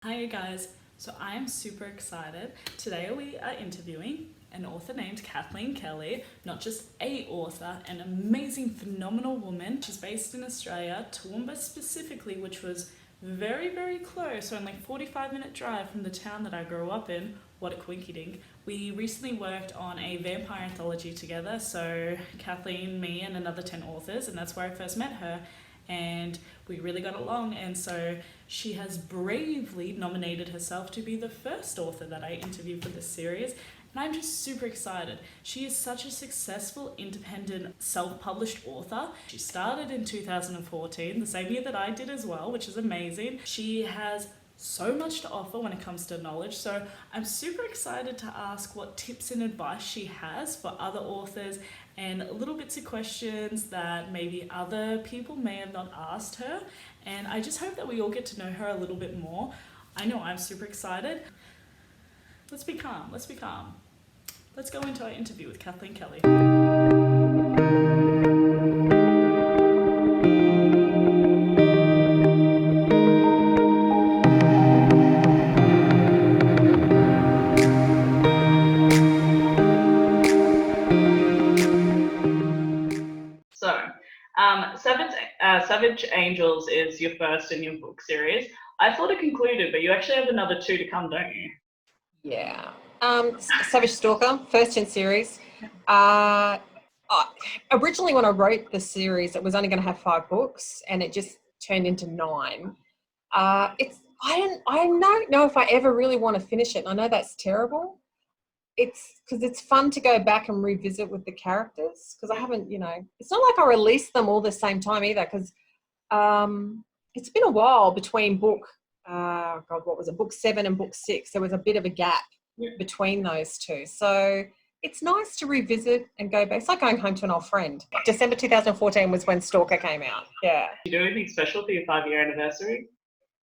Hi you guys, so I am super excited. Today we are interviewing an author named Kathleen Kelly, not just a author, an amazing, phenomenal woman. She's based in Australia, Toowoomba specifically, which was very, very close, only 45-minute drive from the town that I grew up in. What a quinky dink. We recently worked on a vampire anthology together, so Kathleen, me, and another 10 authors, and that's where I first met her. And we really got along, and so she has bravely nominated herself to be the first author that I interviewed for this series, and I'm just super excited. She is such a successful, independent, self-published author. She started in 2014, the same year that I did as well, which is amazing. She has so much to offer when it comes to knowledge, so I'm super excited to ask what tips and advice she has for other authors and little bits of questions that maybe other people may have not asked her, and I just hope that we all get to know her a little bit more. I know I'm super excited. Let's be calm, let's be calm. Let's go into our interview with Kathleen Kelly. Savage Angels is your first in your book series. I thought it concluded, but you actually have another two to come, don't you? Yeah. Savage Stalker, first in series. Originally, when I wrote the series, it was only going to have 5 books, and it just turned into 9. I don't know if I ever really want to finish it. And I know that's terrible. It's because it's fun to go back and revisit with the characters, because I haven't, it's not like I released them all the same time either, because it's been a while between book, what was it, book 7 and book 6. There was a bit of a gap between those two. So it's nice to revisit and go back. It's like going home to an old friend. December 2014 was when Stalker came out. Yeah. Did you do anything special for your 5-year anniversary?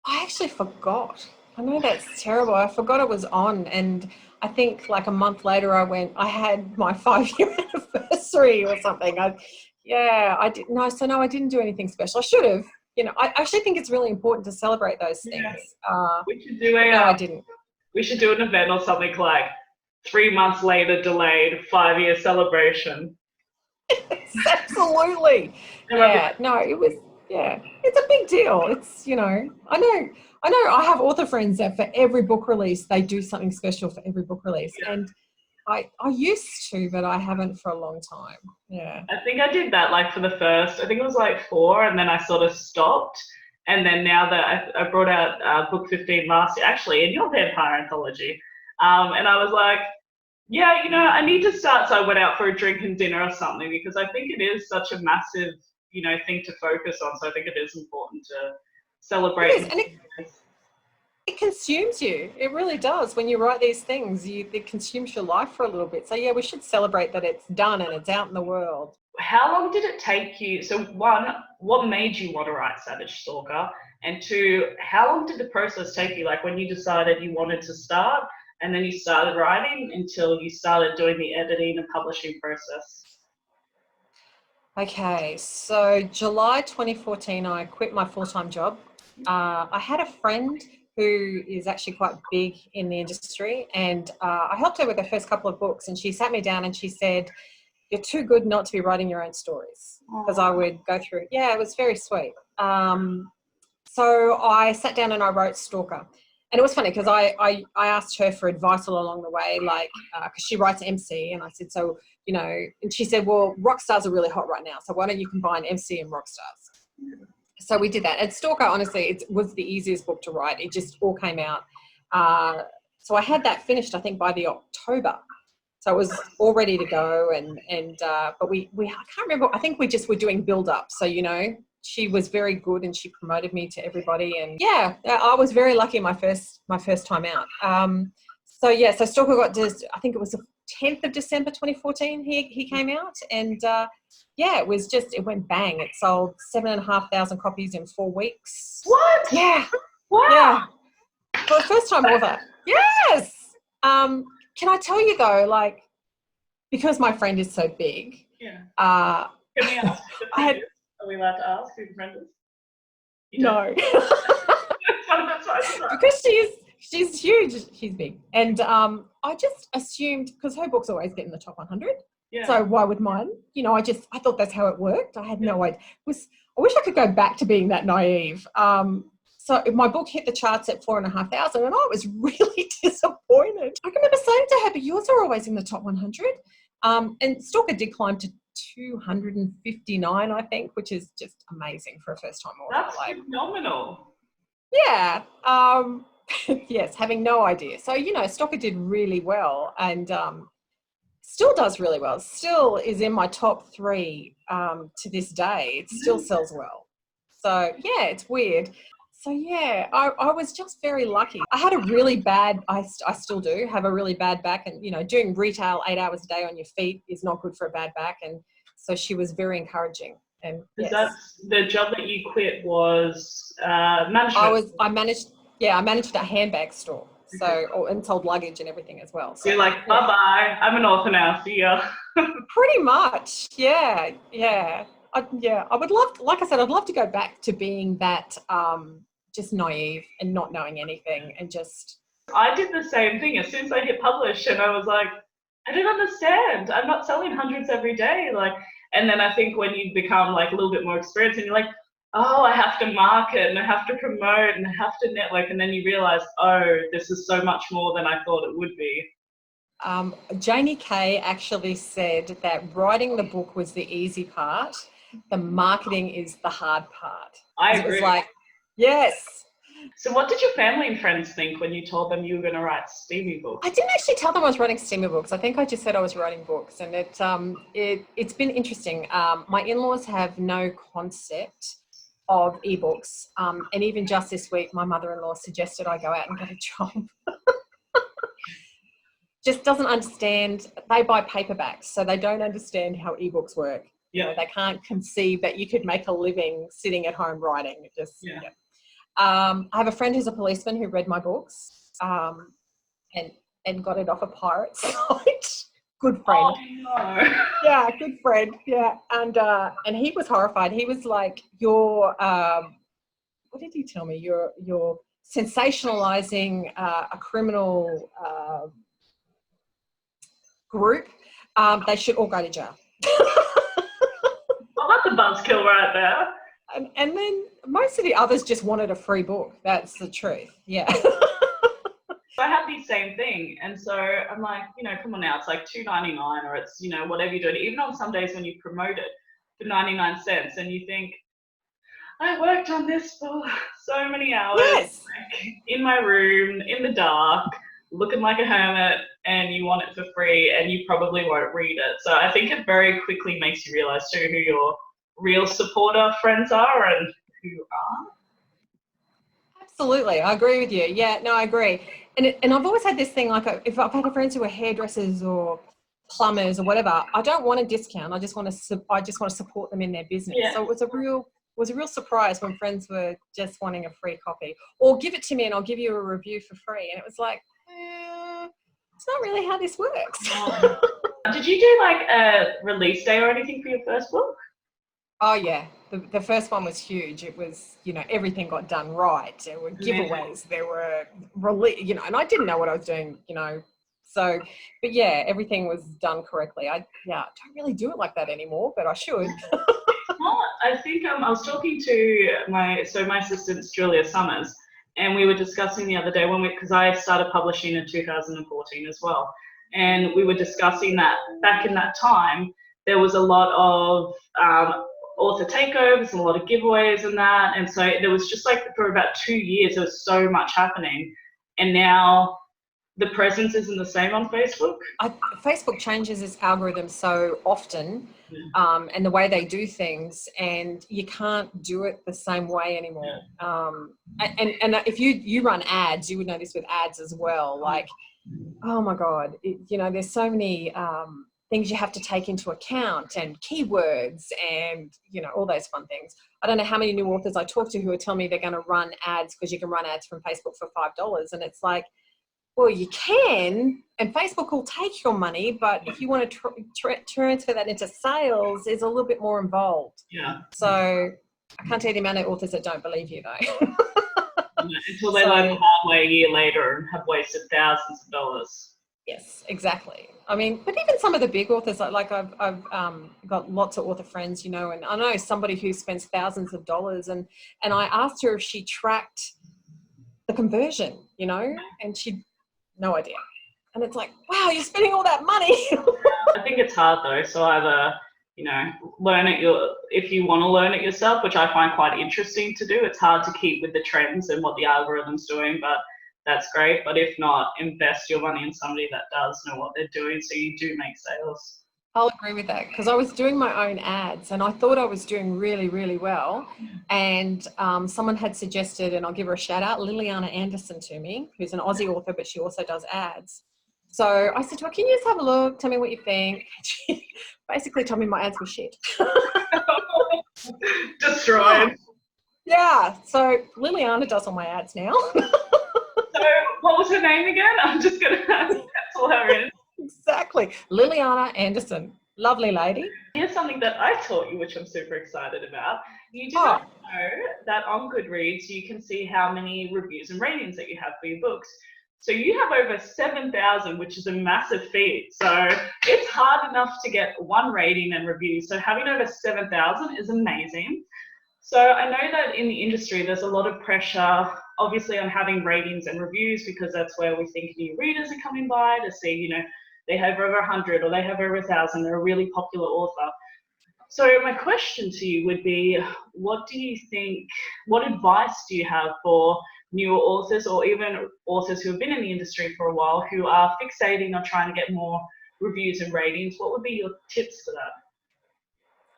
I actually forgot. I know that's terrible. I forgot it was on, and I think like a month later I had my 5-year anniversary or something. I didn't do anything special. I should have. I actually think it's really important to celebrate those things. We should do I didn't. We should do an event or something like 3 months later delayed 5-year celebration. Absolutely. Yeah. No, it was. Yeah, it's a big deal. It's, I know I have author friends that for every book release, they do something special for every book release. Yeah. And I used to, but I haven't for a long time. Yeah. I think I did that like for the first, I think it was like 4, and then I sort of stopped. And then now that I brought out book 15 last year, actually, in your vampire anthology. And I was like, yeah, I need to start. So I went out for a drink and dinner or something, because I think it is such a massive thing to focus on. So I think it is important to celebrate. It is, and it consumes you. It really does. When you write these things, it consumes your life for a little bit. So yeah, we should celebrate that it's done and it's out in the world. How long did it take you? So 1, what made you want to write Savage Stalker? And 2, how long did the process take you? Like when you decided you wanted to start and then you started writing until you started doing the editing and publishing process? Okay, so July 2014, I quit my full-time job. I had a friend who is actually quite big in the industry, and I helped her with her first couple of books, and she sat me down and she said, "You're too good not to be writing your own stories," because I would go through. Yeah, it was very sweet. So I sat down and I wrote Stalker. And it was funny because I asked her for advice all along the way, like, because she writes MC, and I said, so, and she said, well, rock stars are really hot right now, so why don't you combine MC and rock stars? So we did that. And Stalker, honestly, it was the easiest book to write. It just all came out. So I had that finished, I think, by the October. So it was all ready to go. But we I can't remember, I think we just were doing build up. So, she was very good and she promoted me to everybody, and yeah, I was very lucky my first time out. So Stalker got just, I think it was the 10th of December 2014 he came out, and it went bang. It sold 7,500 copies in 4 weeks. What? Yeah. Wow. Yeah. For a first time author. Yes. Can I tell you though, like, because my friend is so big. Yeah. Can we ask? Are we allowed to ask who the friend is? No. one of the size of that. Because she's huge, she's big. And I just assumed, because her books always get in the top 100, so why would mine? You know, I thought that's how it worked. I had no idea. I wish I could go back to being that naive. So my book hit the charts at 4,500 and I was really disappointed. I remember saying to her, but yours are always in the top 100. And Stalker did climb to 259, I think, which is just amazing for a first-time author. That's phenomenal. Yeah. Yes, having no idea. So, you know, Stalker did really well and still does really well. Still is in my top 3 to this day. It still sells well. So, yeah, it's weird. So, yeah, I was just very lucky. I had a really bad, I still do have a really bad back, and, you know, doing retail 8 hours a day on your feet is not good for a bad back. And so she was very encouraging. And yes. That's the job that you quit was management? I managed a handbag store. So, and sold luggage and everything as well. So you're like, bye-bye, I'm an author now, see ya. Pretty much, yeah. I would love, like I said, I'd love to go back to being that just naive and not knowing anything and just... I did the same thing as soon as I hit publish, and I was like, I don't understand. I'm not selling hundreds every day. And then I think when you become like a little bit more experienced and you're like, oh, I have to market and I have to promote and I have to network, and then you realize, oh, this is so much more than I thought it would be. Janie Kay actually said that writing the book was the easy part. The marketing is the hard part. I agree. It was like, yes. So what did your family and friends think when you told them you were going to write steamy books? I didn't actually tell them I was writing steamy books. I think I just said I was writing books, and it's been interesting. My in-laws have no concept of ebooks, and even just this week, my mother-in-law suggested I go out and get a job. Just doesn't understand. They buy paperbacks, so they don't understand how ebooks work. Yeah. You know, they can't conceive that you could make a living sitting at home writing. I have a friend who's a policeman who read my books and got it off a pirate site. Good friend. Oh, no. Yeah, good friend. Yeah, and he was horrified. He was like, "You're what did he tell me? You're sensationalizing a criminal group. They should all go to jail." Well, that's a buzzkill right there. And then most of the others just wanted a free book. That's the truth. Yeah. I have the same thing, and so I'm like, you know, come on now, it's like $2.99, or it's, you know, whatever you're doing. Even on some days when you promote it for 99 cents, and you think, I worked on this for so many hours, like, in my room, in the dark, looking like a hermit, and you want it for free, and you probably won't read it. So I think it very quickly makes you realize too who your real supporter friends are and who aren't. Absolutely, I agree with you. Yeah, no, I agree. And I've always had this thing, like, if I've had friends who are hairdressers or plumbers or whatever, I don't want a discount. I just want to support them in their business. Yeah. So it was a real surprise when friends were just wanting a free copy, or give it to me and I'll give you a review for free. And it was like, it's not really how this works. Did you do like a release day or anything for your first book? Oh yeah, the first one was huge. It was, you know, everything got done right. There were giveaways, there were you know, and I didn't know what I was doing, you know. So, but yeah, everything was done correctly. I don't really do it like that anymore, but I should. Well, I think I was talking to my assistant's Julia Summers, and we were discussing the other day because I started publishing in 2014 as well, and we were discussing that back in that time there was a lot of author takeovers and a lot of giveaways and that, and so there was just like for about 2 years there was so much happening, and now the presence isn't the same on Facebook. Facebook changes its algorithm so often, and the way they do things, and you can't do it the same way anymore. And if you run ads, you would know this with ads as well. Like, oh my God, you know, there's so many things you have to take into account, and keywords, and, you know, all those fun things. I don't know how many new authors I talk to who are telling me they're going to run ads because you can run ads from Facebook for $5, and it's like, well, you can, and Facebook will take your money, but if you want to transfer that into sales, there's a little bit more involved. Yeah. So I can't tell you the amount of authors that don't believe you, though. Until they So, learn the hard way a year later and have wasted thousands of dollars. yes, exactly. I mean, but even some of the big authors, like I've got lots of author friends, you know, and I know somebody who spends thousands of dollars, and I asked her if she tracked the conversion, you know, and she, no idea. And it's like, wow, you're spending all that money. I think it's hard though. So either, you know, if you want to learn it yourself, which I find quite interesting to do. It's hard to keep with the trends and what the algorithm's doing, but that's great. But if not, invest your money in somebody that does know what they're doing, so you do make sales. I'll agree with that, because I was doing my own ads and I thought I was doing really, really well. And someone had suggested, and I'll give her a shout out, Liliana Anderson, to me, who's an Aussie author, but she also does ads. So I said to her, can you just have a look? Tell me what you think. She basically told me my ads were shit. Destroyed. Yeah. So Liliana does all my ads now. So what was her name again? I'm just going to pencil her in. Exactly. Liliana Anderson. Lovely lady. Here's something that I taught you, which I'm super excited about. You do not know that on Goodreads, you can see how many reviews and ratings that you have for your books. So you have over 7,000, which is a massive feat. So it's hard enough to get one rating and review. So having over 7,000 is amazing. So I know that in the industry, there's a lot of pressure, obviously, on having ratings and reviews, because that's where we think new readers are coming by to see, you know, they have over 100 or they have over 1,000. They're a really popular author. So my question to you would be, what advice do you have for newer authors, or even authors who have been in the industry for a while, who are fixating on trying to get more reviews and ratings? What would be your tips for that?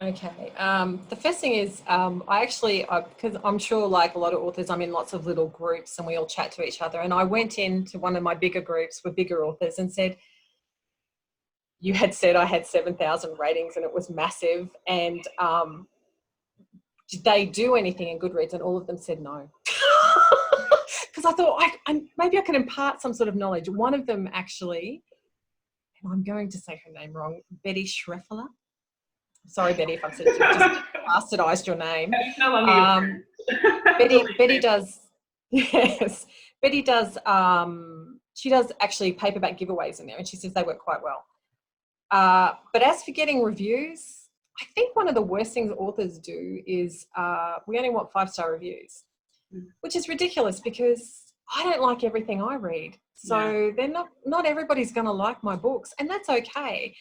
Okay. The first thing is, because I'm sure, like a lot of authors, I'm in lots of little groups and we all chat to each other. And I went into one of my bigger groups with bigger authors and said, you had said I had 7,000 ratings and it was massive. And did they do anything in Goodreads? And all of them said no. Because I thought maybe I can impart some sort of knowledge. One of them actually, and I'm going to say her name wrong, Betty Schreffler. Sorry, Betty, if I've just bastardized your name. Betty does, yes, Betty does, she does actually paperback giveaways in there, and she says they work quite well. But as for getting reviews, I think one of the worst things authors do is we only want 5-star reviews, which is ridiculous, because I don't like everything I read. So they're not everybody's going to like my books, and that's okay.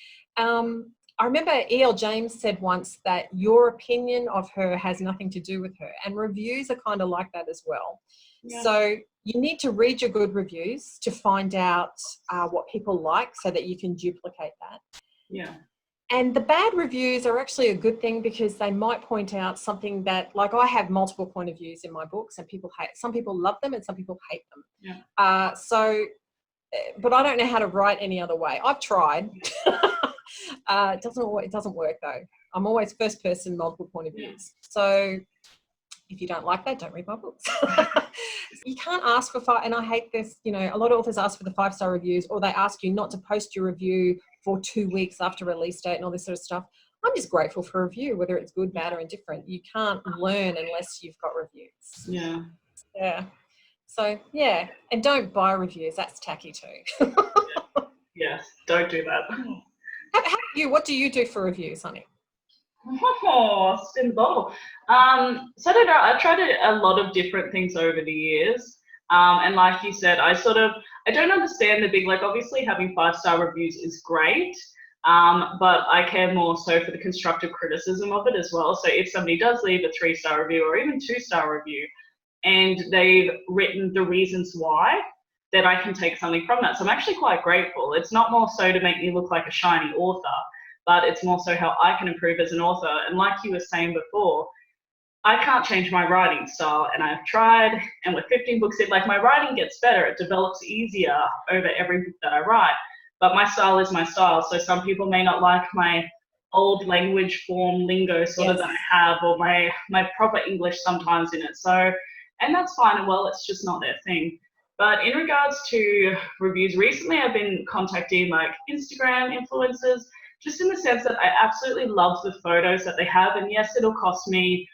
I remember E.L. James said once that your opinion of her has nothing to do with her, and reviews are kind of like that as well. Yeah. So you need to read your good reviews to find out what people like, so that you can duplicate that. Yeah. And the bad reviews are actually a good thing, because they might point out something that, like, I have multiple point of views in my books, and some people love them and some people hate them. Yeah. But I don't know how to write any other way. I've tried. It doesn't work though. I'm always first person, multiple point of views. So if you don't like that, don't read my books. You can't ask for and I hate this, you know, a lot of authors ask for the 5-star reviews, or they ask you not to post your review for 2 weeks after release date and all this sort of stuff. I'm just grateful for a review, whether it's good, bad, or indifferent. You can't learn unless you've got reviews. Yeah. Yeah. So, yeah. And don't buy reviews. That's tacky too. Yes, don't do that. How about you? What do you do for reviews, honey? Oh, spin the bottle. So I don't know. I've tried a lot of different things over the years. And like you said, I don't understand the big, like, obviously having 5-star reviews is great. But I care more so for the constructive criticism of it as well. So if somebody does leave a 3-star review or even 2-star review, and they've written the reasons why, then I can take something from that. So I'm actually quite grateful. It's not more so to make me look like a shiny author, but it's more so how I can improve as an author. And like you were saying before, I can't change my writing style, and I've tried, and with 15 books in, like, my writing gets better. It develops easier over every book that I write, but my style is my style. So some people may not like my old language form lingo sort of that I have, or my proper English sometimes in it. So, and that's fine. Well, it's just not their thing. But in regards to reviews, recently I've been contacting, like, Instagram influencers, just in the sense that I absolutely love the photos that they have. And yes, it'll cost me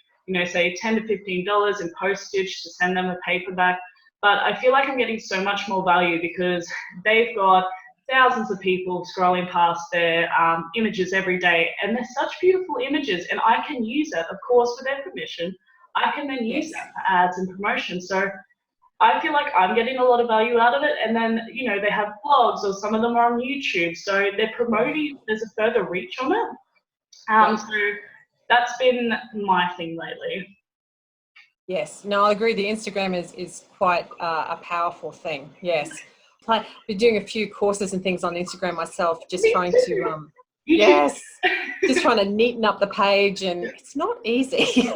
say $10 to $15 in postage to send them a paperback. But I feel like I'm getting so much more value because they've got thousands of people scrolling past their images every day, and they're such beautiful images, and I can use that, of course, with their permission. I can then use that for ads and promotion. So I feel like I'm getting a lot of value out of it. And then, they have blogs, or some of them are on YouTube. So they're promoting, there's a further reach on it. So that's been my thing lately. Yes, no, I agree. The Instagram is quite a powerful thing. Yes. I've been doing a few courses and things on Instagram myself, just trying to, just trying to neaten up the page, and it's not easy.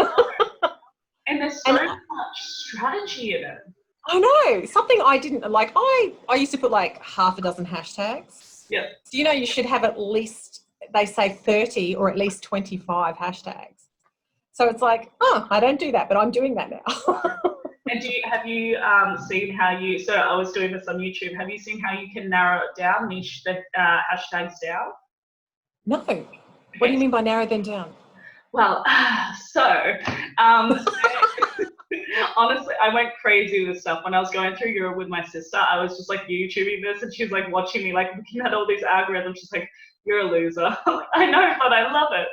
And there's so much strategy in it. I know. Something I didn't like. I used to put like half a dozen hashtags. Yeah. So, you should have at least, they say 30 or at least 25 hashtags. So it's like, I don't do that, but I'm doing that now. And have you seen how so I was doing this on YouTube, have you seen how you can narrow it down, niche the hashtags down? No. What do you mean by narrow them down? Well, honestly, I went crazy with stuff. When I was going through Europe with my sister, I was just like YouTubing this, and she was like watching me, like looking at all these algorithms. She's like, "You're a loser." I know, but I love it.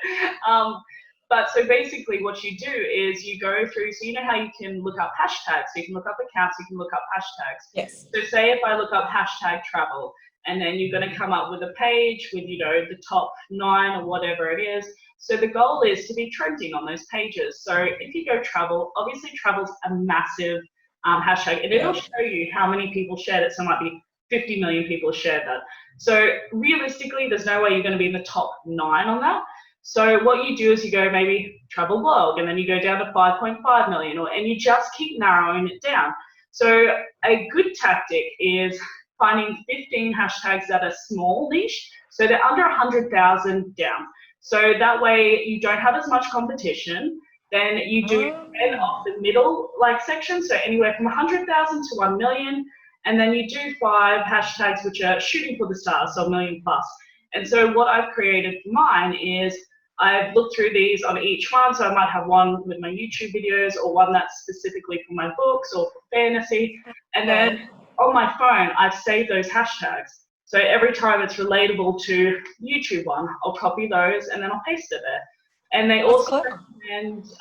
But so basically what you do is you go through, so how you can look up hashtags, so you can look up accounts, you can look up hashtags. Yes. So say if I look up hashtag travel, and then you're going to come up with a page with, the top 9 or whatever it is. So the goal is to be trending on those pages. So if you go travel, obviously travel's a massive hashtag, and it'll show you how many people shared it. So it might be 50 million people shared that. So realistically, there's no way you're going to be in the top 9 on that. So what you do is you go maybe travel blog, and then you go down to 5.5 million, and you just keep narrowing it down. So a good tactic is finding 15 hashtags that are small niche, so they're under 100,000 down. So that way you don't have as much competition. Then you do off the middle section, so anywhere from 100,000 to 1 million, and then you do 5 hashtags which are shooting for the stars, so 1 million plus. And so what I've created for mine is I've looked through these on each one, so I might have one with my YouTube videos, or one that's specifically for my books or for fantasy, and then on my phone I've saved those hashtags. So every time it's relatable to YouTube one, I'll copy those and then I'll paste it there. And they also recommend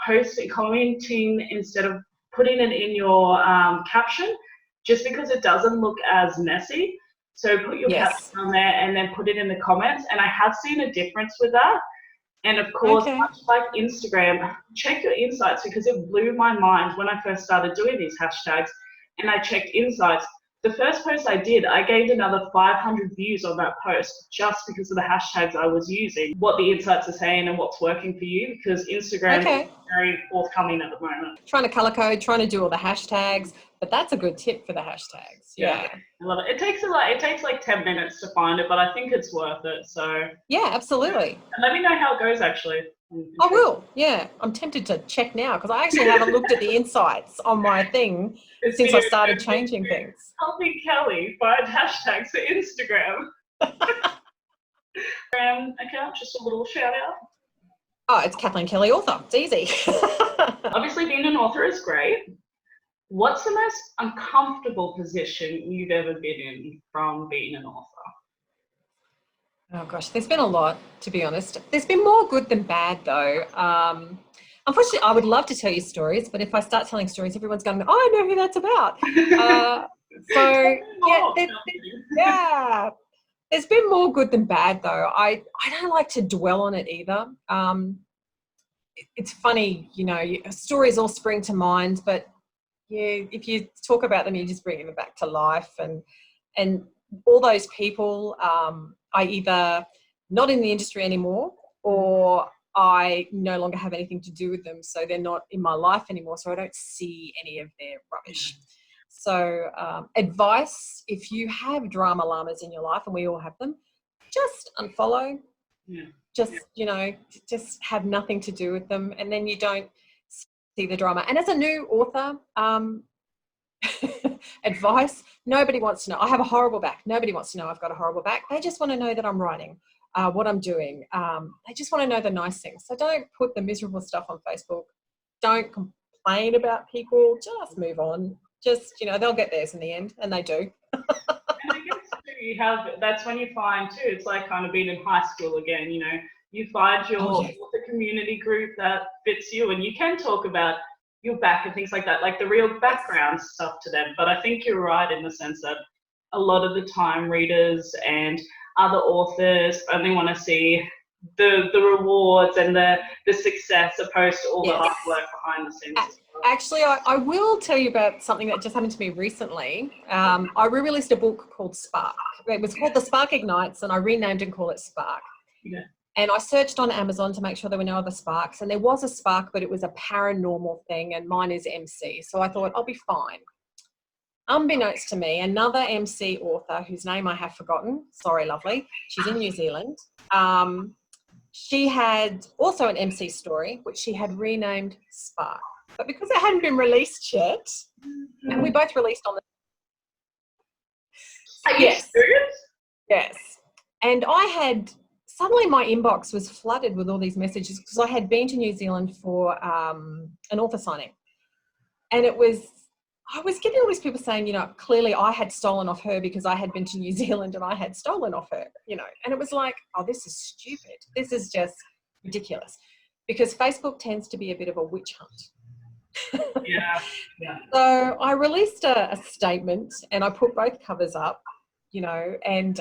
posting, commenting instead of putting it in your caption, just because it doesn't look as messy. So put your caption on there and then put it in the comments. And I have seen a difference with that. And of course, much like Instagram, check your insights, because it blew my mind when I first started doing these hashtags and I checked insights. The first post I did, I gained another 500 views on that post just because of the hashtags I was using, what the insights are saying and what's working for you, because Instagram is very forthcoming at the moment. Trying to color code, trying to do all the hashtags, but that's a good tip for the hashtags. Yeah. I love it. It takes like 10 minutes to find it, but I think it's worth it. So yeah, absolutely. And let me know how it goes, actually. I will. Yeah, I'm tempted to check now, because I actually haven't looked at the insights on my thing since I started changing things. Helping Kelly find hashtags for Instagram. Account, just a little shout out. Oh, it's Kathleen Kelly, author. It's easy. Obviously, being an author is great. What's the most uncomfortable position you've ever been in from being an author? Oh gosh, there's been a lot, to be honest. There's been more good than bad, though. Unfortunately, I would love to tell you stories, but if I start telling stories, everyone's going, "Oh, I know who that's about." There's been more good than bad, though. I don't like to dwell on it either. It's funny, stories all spring to mind, but if you talk about them, you just bring them back to life, and all those people. I either not in the industry anymore, or I no longer have anything to do with them, so they're not in my life anymore, so I don't see any of their rubbish. So advice, if you have drama llamas in your life, and we all have them, just unfollow. Just have nothing to do with them, and then you don't see the drama. And as a new author, advice, nobody wants to know. I have a horrible back. Nobody wants to know I've got a horrible back. They just want to know that I'm writing, what I'm doing. They just want to know the nice things. So don't put the miserable stuff on Facebook. don't complain about people, just move on. Just, they'll get theirs in the end, and they do. And I guess too, that's when you find too, it's like kind of being in high school again, you find your author community group that fits you, and you can talk about your back and things like that, like the real background stuff to them. But I think you're right in the sense that a lot of the time readers and other authors only want to see the rewards and the success opposed to all the hard work behind the scenes. Actually, I will tell you about something that just happened to me recently. I re-released a book called Spark. It was called The Spark Ignites, and I renamed and called it Spark. Yeah. And I searched on Amazon to make sure there were no other sparks, and there was a spark, but it was a paranormal thing, and mine is MC. So I thought, I'll be fine. Unbeknownst to me, another MC author whose name I have forgotten, sorry, lovely, she's in New Zealand. She had also an MC story, which she had renamed Spark. But because it hadn't been released yet, and we both released on the... Are you serious? Yes. And suddenly my inbox was flooded with all these messages because I had been to New Zealand for an author signing. And I was getting all these people saying, clearly I had stolen off her because I had been to New Zealand and I had stolen off her, and it was like, oh, this is stupid. This is just ridiculous, because Facebook tends to be a bit of a witch hunt. Yeah. So I released a statement, and I put both covers up, and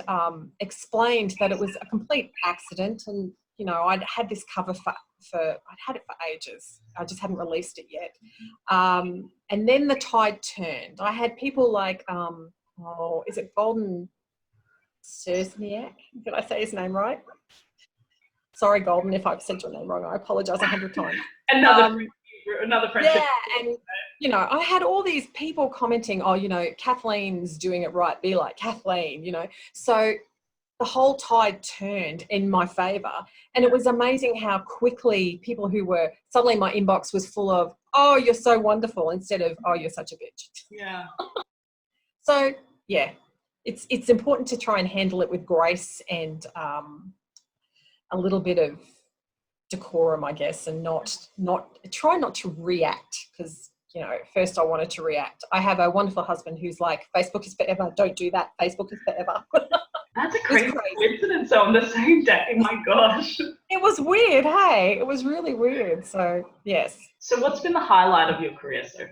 explained that it was a complete accident, and I'd had this cover I'd had it for ages. I just hadn't released it yet. And then the tide turned. I had people like, is it Golden Sersniak? Did I say his name right? Sorry, Golden, if I've said your name wrong. I apologise 100 times. Another friendship. Yeah, and I had all these people commenting, Kathleen's doing it right, be like Kathleen, So the whole tide turned in my favour, and it was amazing how quickly people who were, suddenly my inbox was full of, oh, you're so wonderful, instead of, oh, you're such a bitch. Yeah. So yeah, it's important to try and handle it with grace and a little bit of decorum, I guess, and try not to react, because at first I wanted to react. I have a wonderful husband who's like, Facebook is forever, don't do that, Facebook is forever. That's a crazy coincidence on the same day. My gosh. It was weird, hey? It was really weird. So, yes. So what's been the highlight of your career so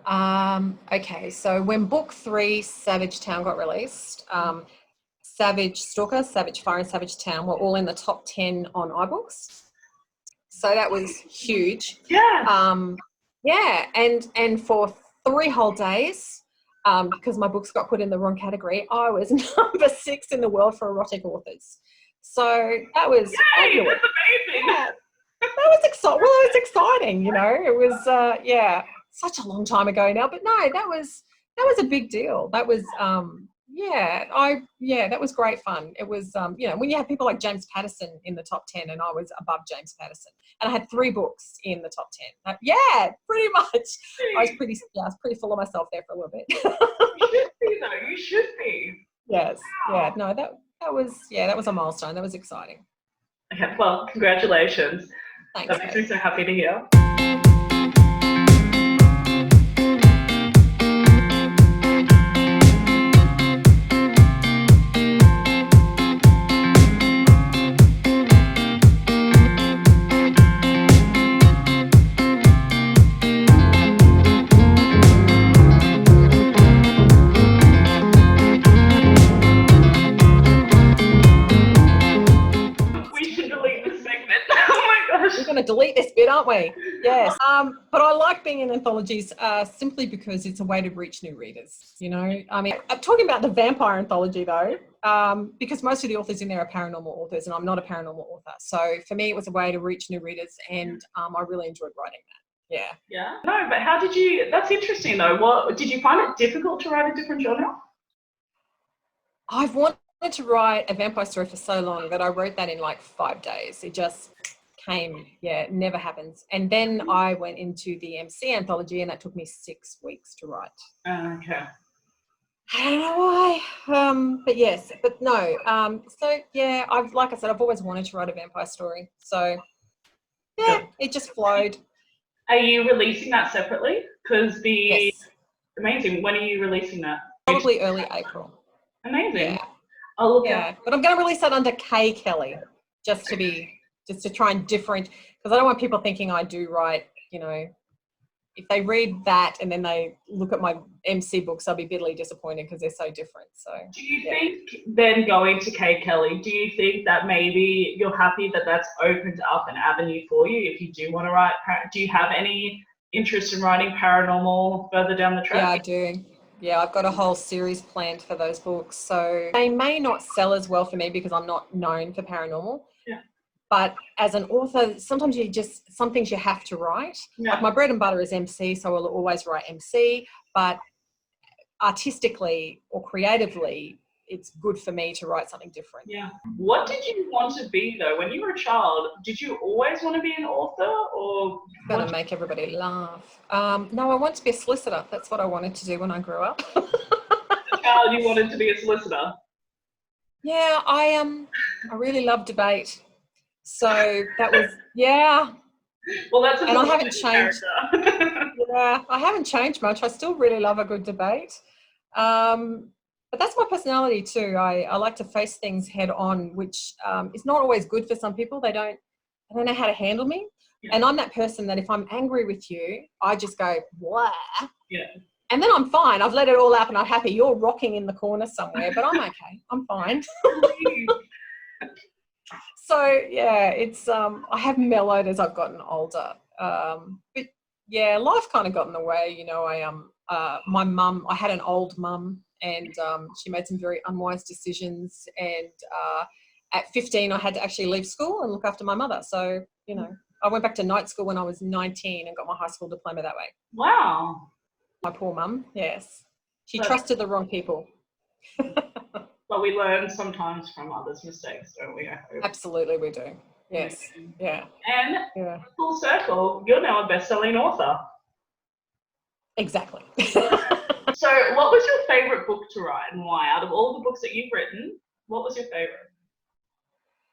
far? Okay, so when book 3, Savage Town, got released, Stalker, Savage Fire and Savage Town were all in the top 10 on iBooks. So that was huge. Yeah. Yeah, and for 3 whole days, because my books got put in the wrong category, I was number 6 in the world for erotic authors. So that was... Yay, that's amazing. Yeah, that was exciting. Well, it was exciting, It was, such a long time ago now. But no, that was a big deal. That was... that was great fun. It was, when you have people like James Patterson in the top 10, and I was above James Patterson, and I had 3 books in the top 10. Pretty much. I was pretty full of myself there for a little bit. You should be though. You should be. Yes. Wow. Yeah. No, that was a milestone. That was exciting. Okay. Well, congratulations. Thanks. That makes me so happy to hear. We're going to delete this bit, aren't we? Yes. But I like being in anthologies simply because it's a way to reach new readers, I mean, I'm talking about the vampire anthology though, because most of the authors in there are paranormal authors, and I'm not a paranormal author. So for me, it was a way to reach new readers, and I really enjoyed writing that. Yeah. Yeah. No, but how did you, that's interesting though. What, did you find it difficult to write a different genre? I've wanted to write a vampire story for so long that I wrote that in like 5 days. It just came, it never happens. And then I went into the MC anthology, and that took me 6 weeks to write. Okay. I don't know why, but yes, but no. So yeah, like I said, I've always wanted to write a vampire story. So Yeah, it just flowed. Are you releasing that separately? Because Yes, amazing. When are you releasing that? probably early April. Amazing. Yeah, I'll look yeah. But I'm going to release that under K Kelly, just to try and different, because I don't want people thinking I do write, if they read that and then they look at my MC books, they'll be bitterly disappointed because they're so different. So, do you think then going to Kate Kelly, do you think that maybe you're happy that that's opened up an avenue for you if you do want to write? Do you have any interest in writing paranormal further down the track? Yeah, I do. Yeah, I've got a whole series planned for those books. So they may not sell as well for me because I'm not known for paranormal. Yeah. But as an author, sometimes some things you have to write. Yeah. Like my bread and butter is MC, so I'll always write MC. But artistically or creatively, it's good for me to write something different. Yeah. What did you want to be though? When you were a child, did you always want to be an author or? Going to make everybody laugh. No, I want to be a solicitor. That's what I wanted to do when I grew up. As a child, you wanted to be a solicitor? Yeah, I really love debate. So that was, yeah. Well, that's and I haven't changed. Character. Yeah, I haven't changed much. I still really love a good debate. But that's my personality too. I like to face things head on, which is not always good for some people. They don't know how to handle me. Yeah. And I'm that person that if I'm angry with you, I just go, blah. Yeah. And then I'm fine. I've let it all out and I'm happy. You're rocking in the corner somewhere, but I'm okay. I'm fine. So yeah, it's I have mellowed as I've gotten older. But yeah, life kind of got in the way. My mum, I had an old mum, and she made some very unwise decisions. And at 15, I had to actually leave school and look after my mother. So I went back to night school when I was 19 and got my high school diploma that way. Wow. My poor mum, yes. She trusted the wrong people. But we learn sometimes from others' mistakes, don't we? Absolutely, we do. Yes. Yeah. And yeah. Full circle, you're now a best-selling author. Exactly. So what was your favourite book to write and why? Out of all the books that you've written, what was your favourite?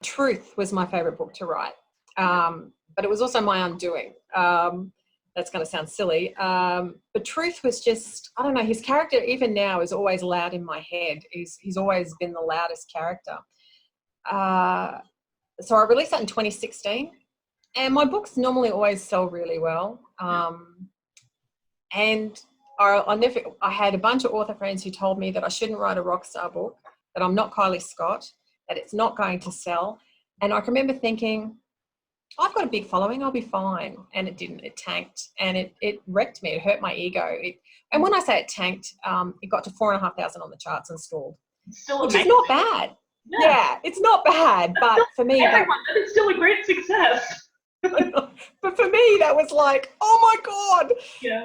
Truth was my favourite book to write. But it was also my undoing. That's going to sound silly. But Truth was just, I don't know, his character even now is always loud in my head. He's always been the loudest character. So I released that in 2016. And my books normally always sell really well. And I had a bunch of author friends who told me that I shouldn't write a rock star book, that I'm not Kylie Scott, that it's not going to sell. And I can remember thinking, I've got a big following, I'll be fine. And it didn't. It tanked, and it wrecked me. It hurt my ego. And when I say it tanked, it got to 4,500 on the charts and stalled, which is not bad. Yeah, it's not bad. But for me, it's still a great success. But for me, that was like, oh my God. Yeah.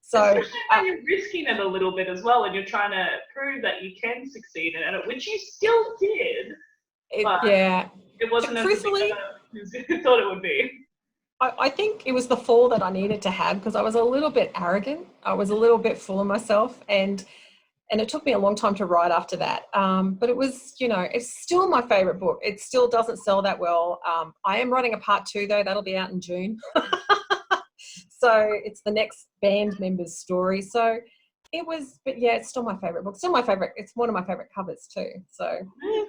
So especially when you're risking it a little bit as well, and you're trying to prove that you can succeed in it, which you still did. It wasn't as truthfully, as you thought it would be. I think it was the fall that I needed to have, because I was a little bit arrogant. I was a little bit full of myself, and it took me a long time to write after that. But it was, it's still my favorite book. It still doesn't sell that well. I am writing a part 2 though. That'll be out in June. So it's the next band member's story. So it's still my favorite book. Still my favorite. It's one of my favorite covers too. So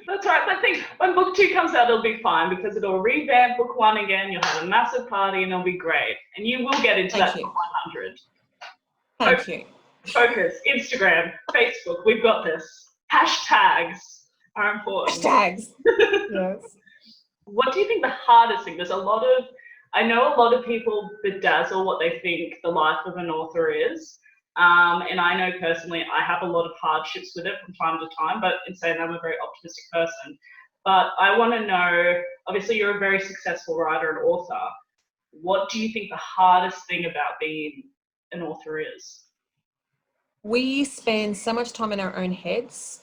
that's right. I think when book 2 comes out, it'll be fine, because it'll revamp book 1 again. You'll have a massive party and it'll be great. And you will get into that top 100. Thank you. Focus, Instagram, Facebook, we've got this. Hashtags are important. Hashtags. Yes. What do you think the hardest thing? I know a lot of people bedazzle what they think the life of an author is. And I know personally, I have a lot of hardships with it from time to time, but in saying I'm a very optimistic person. But I want to know, obviously you're a very successful writer and author. What do you think the hardest thing about being an author is? We spend so much time in our own heads,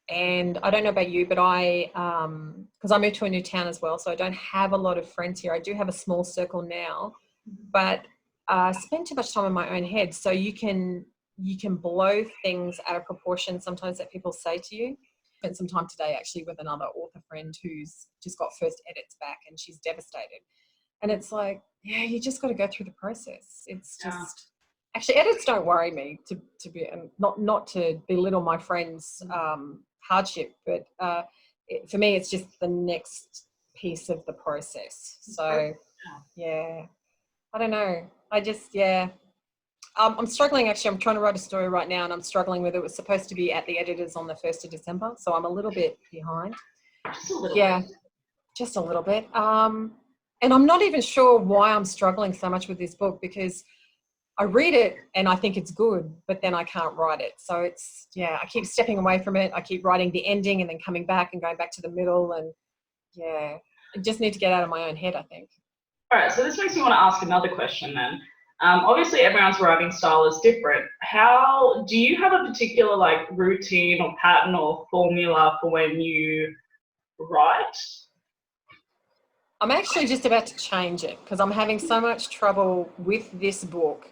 and I don't know about you, but because I moved to a new town as well, so I don't have a lot of friends here. I do have a small circle now, but spend too much time in my own head. So you can blow things out of proportion sometimes that people say to you. spent some time today actually with another author friend who's just got first edits back and she's devastated. And it's like, yeah, you just got to go through the process. It's just, actually, edits don't worry me to be, not to belittle my friend's hardship, but for me, it's just the next piece of the process. So, yeah, I don't know. I just, yeah. I'm struggling, actually. I'm trying to write a story right now and I'm struggling with it. It was supposed to be at the editors on the 1st of December. So I'm a little bit behind. Just a little bit. Just a little bit. And I'm not even sure why I'm struggling so much with this book, because I read it and I think it's good, but then I can't write it. So it's, I keep stepping away from it. I keep writing the ending and then coming back and going back to the middle. And I just need to get out of my own head, I think. All right, so this makes me want to ask another question then. Obviously, everyone's writing style is different. How do you have a particular like routine or pattern or formula for when you write? I'm actually just about to change it because I'm having so much trouble with this book.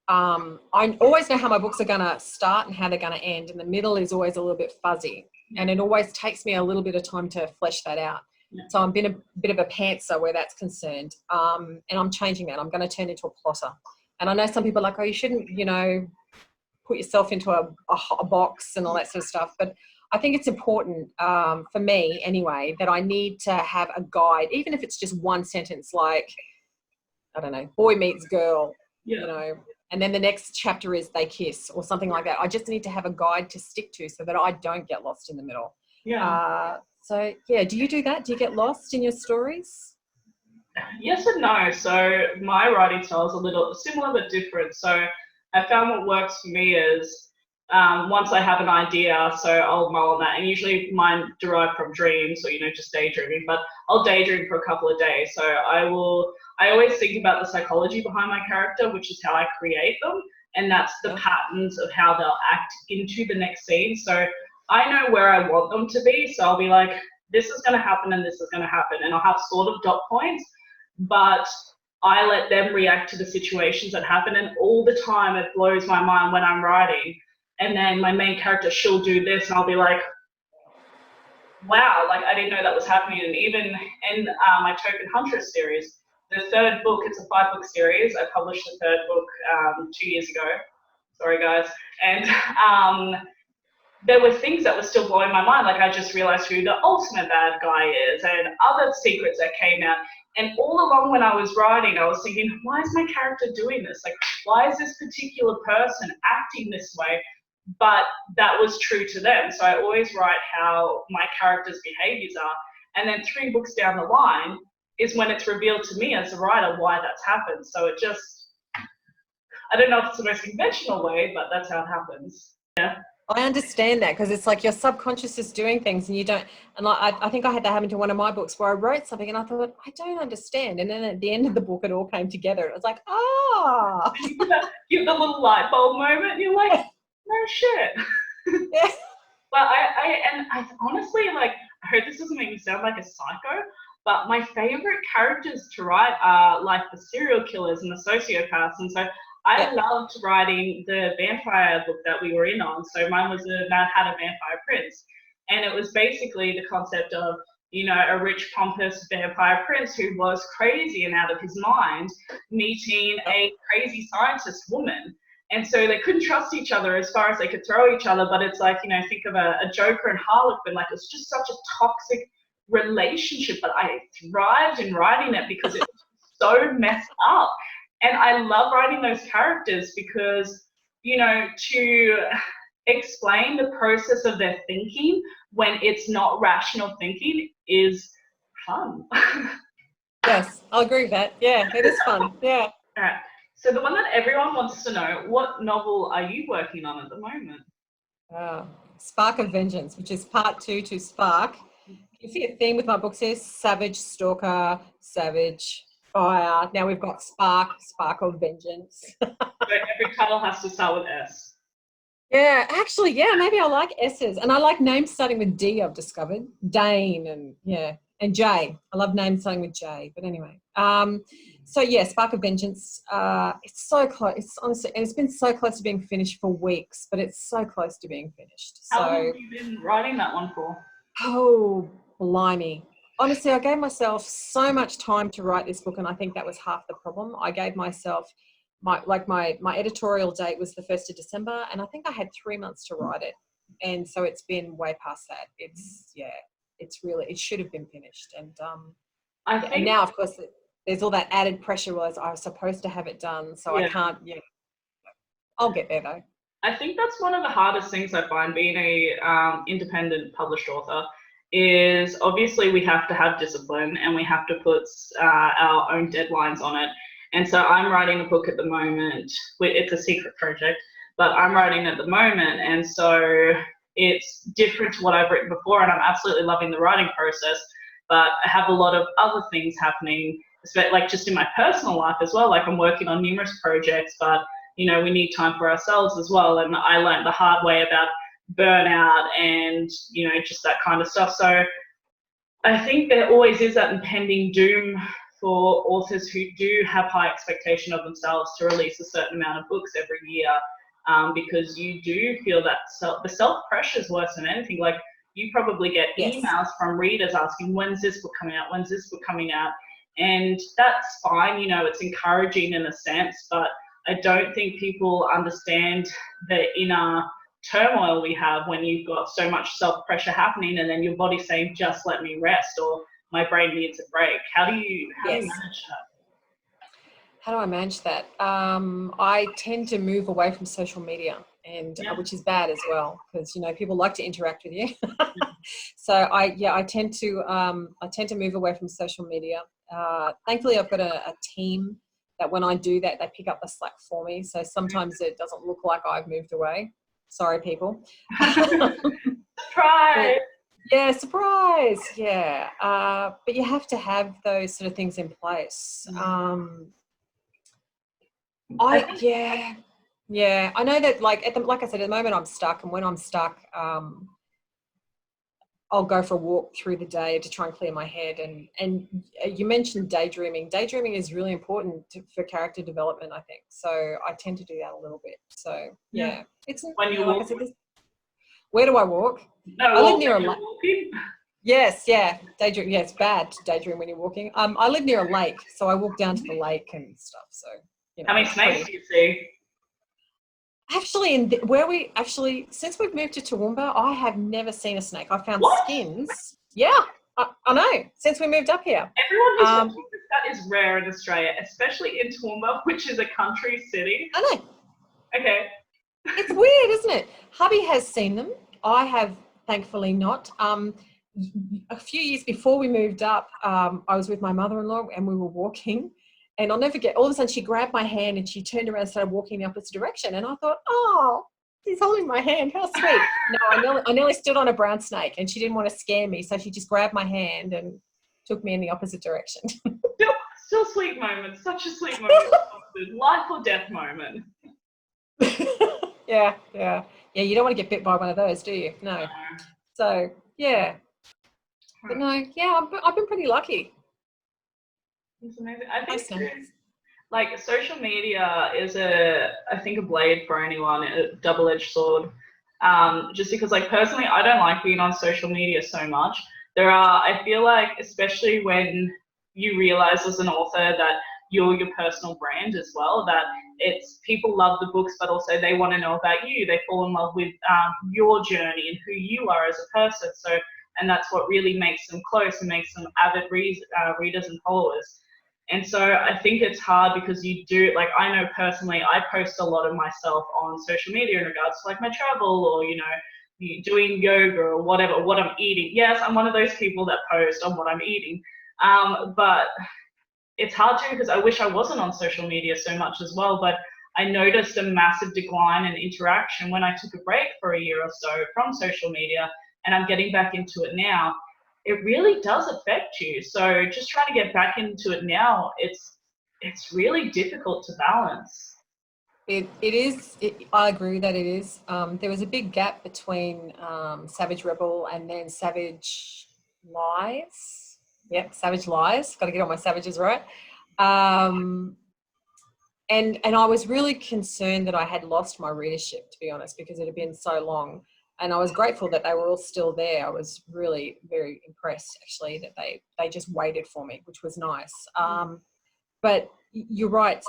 I always know how my books are going to start and how they're going to end, and the middle is always a little bit fuzzy, and it always takes me a little bit of time to flesh that out. So I'm been a bit of a pantser where that's concerned, and I'm changing that. I'm going to turn into a plotter. And I know some people are like, oh, you shouldn't, put yourself into a box and all that sort of stuff, but I think it's important for me anyway that I need to have a guide, even if it's just one sentence like, I don't know, boy meets girl, and then the next chapter is they kiss or something like that. I just need to have a guide to stick to so that I don't get lost in the middle. So, do you do that? Do you get lost in your stories? Yes and no. So my writing style is a little similar but different. So I found what works for me is once I have an idea, so I'll mull on that. And usually mine derive from dreams or, just daydreaming, but I'll daydream for a couple of days. So I always think about the psychology behind my character, which is how I create them. And that's the patterns of how they'll act into the next scene. So I know where I want them to be. So I'll be like, this is going to happen and this is going to happen. And I'll have sort of dot points, but I let them react to the situations that happen. And all the time it blows my mind when I'm writing. And then my main character, she'll do this and I'll be like, wow, like I didn't know that was happening. And even in my Token Huntress series, the third book, it's a 5-book series. I published the third book 2 years ago. Sorry, guys. And there were things that were still blowing my mind. Like I just realized who the ultimate bad guy is and other secrets that came out. And all along when I was writing, I was thinking, why is my character doing this? Like, why is this particular person acting this way? But that was true to them. So I always write how my character's behaviors are. And then 3 books down the line is when it's revealed to me as a writer why that's happened. So it just, I don't know if it's the most conventional way, but that's how it happens. Yeah. I understand that because it's like your subconscious is doing things and you don't, and like, I think I had that happen to one of my books where I wrote something and I thought, I don't understand. And then at the end of the book, it all came together. It was like, Give the little light bulb moment. And you're like, no shit. Yeah. But I honestly, like, I hope this doesn't make me sound like a psycho, but my favorite characters to write are like the serial killers and the sociopaths. And so I loved writing the vampire book that we were in on. So mine was a Mad Hatter Vampire Prince. And it was basically the concept of, a rich, pompous vampire prince who was crazy and out of his mind, meeting a crazy scientist woman. And so they couldn't trust each other as far as they could throw each other. But it's like, think of a Joker and Harlequin, like it's just such a toxic relationship. But I thrived in writing it because it was so messed up. And I love writing those characters because, to explain the process of their thinking when it's not rational thinking is fun. Yes, I'll agree with that. Yeah, it is fun. Yeah. All right. So the one that everyone wants to know, what novel are you working on at the moment? Spark of Vengeance, which is part 2 to Spark. You see a theme with my books here: Savage, Stalker, Savage, Fire. Now we've got Spark of Vengeance. So every title has to start with S. Yeah, actually, maybe I like S's. And I like names starting with D, I've discovered. Dane and J. I love names starting with J. But anyway, So yeah, Spark of Vengeance. It's so close. It's honestly, and it's been so close to being finished for weeks, but it's so close to being finished. How long So, have you been writing that one for? oh, blimey. Honestly, I gave myself so much time to write this book, and I think that was half the problem. I gave myself my editorial date was the 1st of December, and I think I had 3 months to write it. And so it's been way past that. It should have been finished. And and now, of course, there's all that added pressure was I was supposed to have it done, so I can't. Yeah, I'll get there though. I think that's one of the hardest things I find being a independent published author is obviously we have to have discipline and we have to put our own deadlines on it. And so I'm writing a book at the moment. It's a secret project, but I'm writing at the moment, and so it's different to what I've written before, and I'm absolutely loving the writing process. But I have a lot of other things happening, like just in my personal life as well. Like I'm working on numerous projects, but we need time for ourselves as well. And I learned the hard way about burnout and just that kind of stuff. So I think there always is that impending doom for authors who do have high expectation of themselves to release a certain amount of books every year, because you do feel that the self-pressure is worse than anything. Like you probably get emails from readers asking, when's this book coming out? When's this book coming out? And that's fine, it's encouraging in a sense, but I don't think people understand the inner turmoil we have when you've got so much self-pressure happening and then your body saying, just let me rest, or my brain needs a break. How do you manage that? How do I manage that? I tend to move away from social media, and which is bad as well, because people like to interact with you. So I tend to move away from social media. Thankfully, I've got a team that when I do that, they pick up the slack for me. So sometimes it doesn't look like I've moved away. Sorry, people. Surprise! Yeah, surprise. Yeah. But you have to have those sort of things in place. I know that like I said, at the moment I'm stuck, and when I'm stuck, I'll go for a walk through the day to try and clear my head. And you mentioned daydreaming. Daydreaming is really important for character development, I think. So I tend to do that a little bit. So it's when you walk. Where do I walk? No, I live near a lake. Walking. Yes, daydream. Yeah, it's bad to daydream when you're walking. I live near a lake, so I walk down to the lake and stuff. So how many snakes do you see? Actually, since we've moved to Toowoomba, I have never seen a snake. I found skins. Yeah, I know. Since we moved up here. Everyone who's watching this, that is rare in Australia, especially in Toowoomba, which is a country city. I know. Okay. It's weird, isn't it? Hubby has seen them. I have, thankfully, not. A few years before we moved up, I was with my mother-in-law and we were walking. And I'll never forget, all of a sudden she grabbed my hand and she turned around and started walking in the opposite direction. And I thought, oh, she's holding my hand. How sweet. No, I nearly stood on a brown snake and she didn't want to scare me. So she just grabbed my hand and took me in the opposite direction. Still sweet moment. Such a sweet moment. Life or death moment. Yeah. You don't want to get bit by one of those, do you? No. So, yeah. But no, I've been pretty lucky. It's amazing. I think like social media is a blade for anyone, a double-edged sword. Just because like personally, I don't like being on social media so much. I feel like, especially when you realize as an author that you're your personal brand as well, that it's people love the books, but also they want to know about you. They fall in love with your journey and who you are as a person. So, and that's what really makes them close and makes them avid readers and followers. And so I think it's hard because you do, like I know personally, I post a lot of myself on social media in regards to like my travel or, doing yoga or whatever, what I'm eating. Yes, I'm one of those people that post on what I'm eating. But it's hard to, because I wish I wasn't on social media so much as well, but I noticed a massive decline in interaction when I took a break for a year or so from social media, and I'm getting back into it now. It really does affect you. So just trying to get back into it now, it's really difficult to balance. It is. I agree that it is. There was a big gap between Savage Rebel and then Savage Lies. Yep, Savage Lies. Got to get all my savages right. And I was really concerned that I had lost my readership, to be honest, because it had been so long. And I was grateful that they were all still there. I was really very impressed, actually, that they just waited for me, which was nice. But you're right.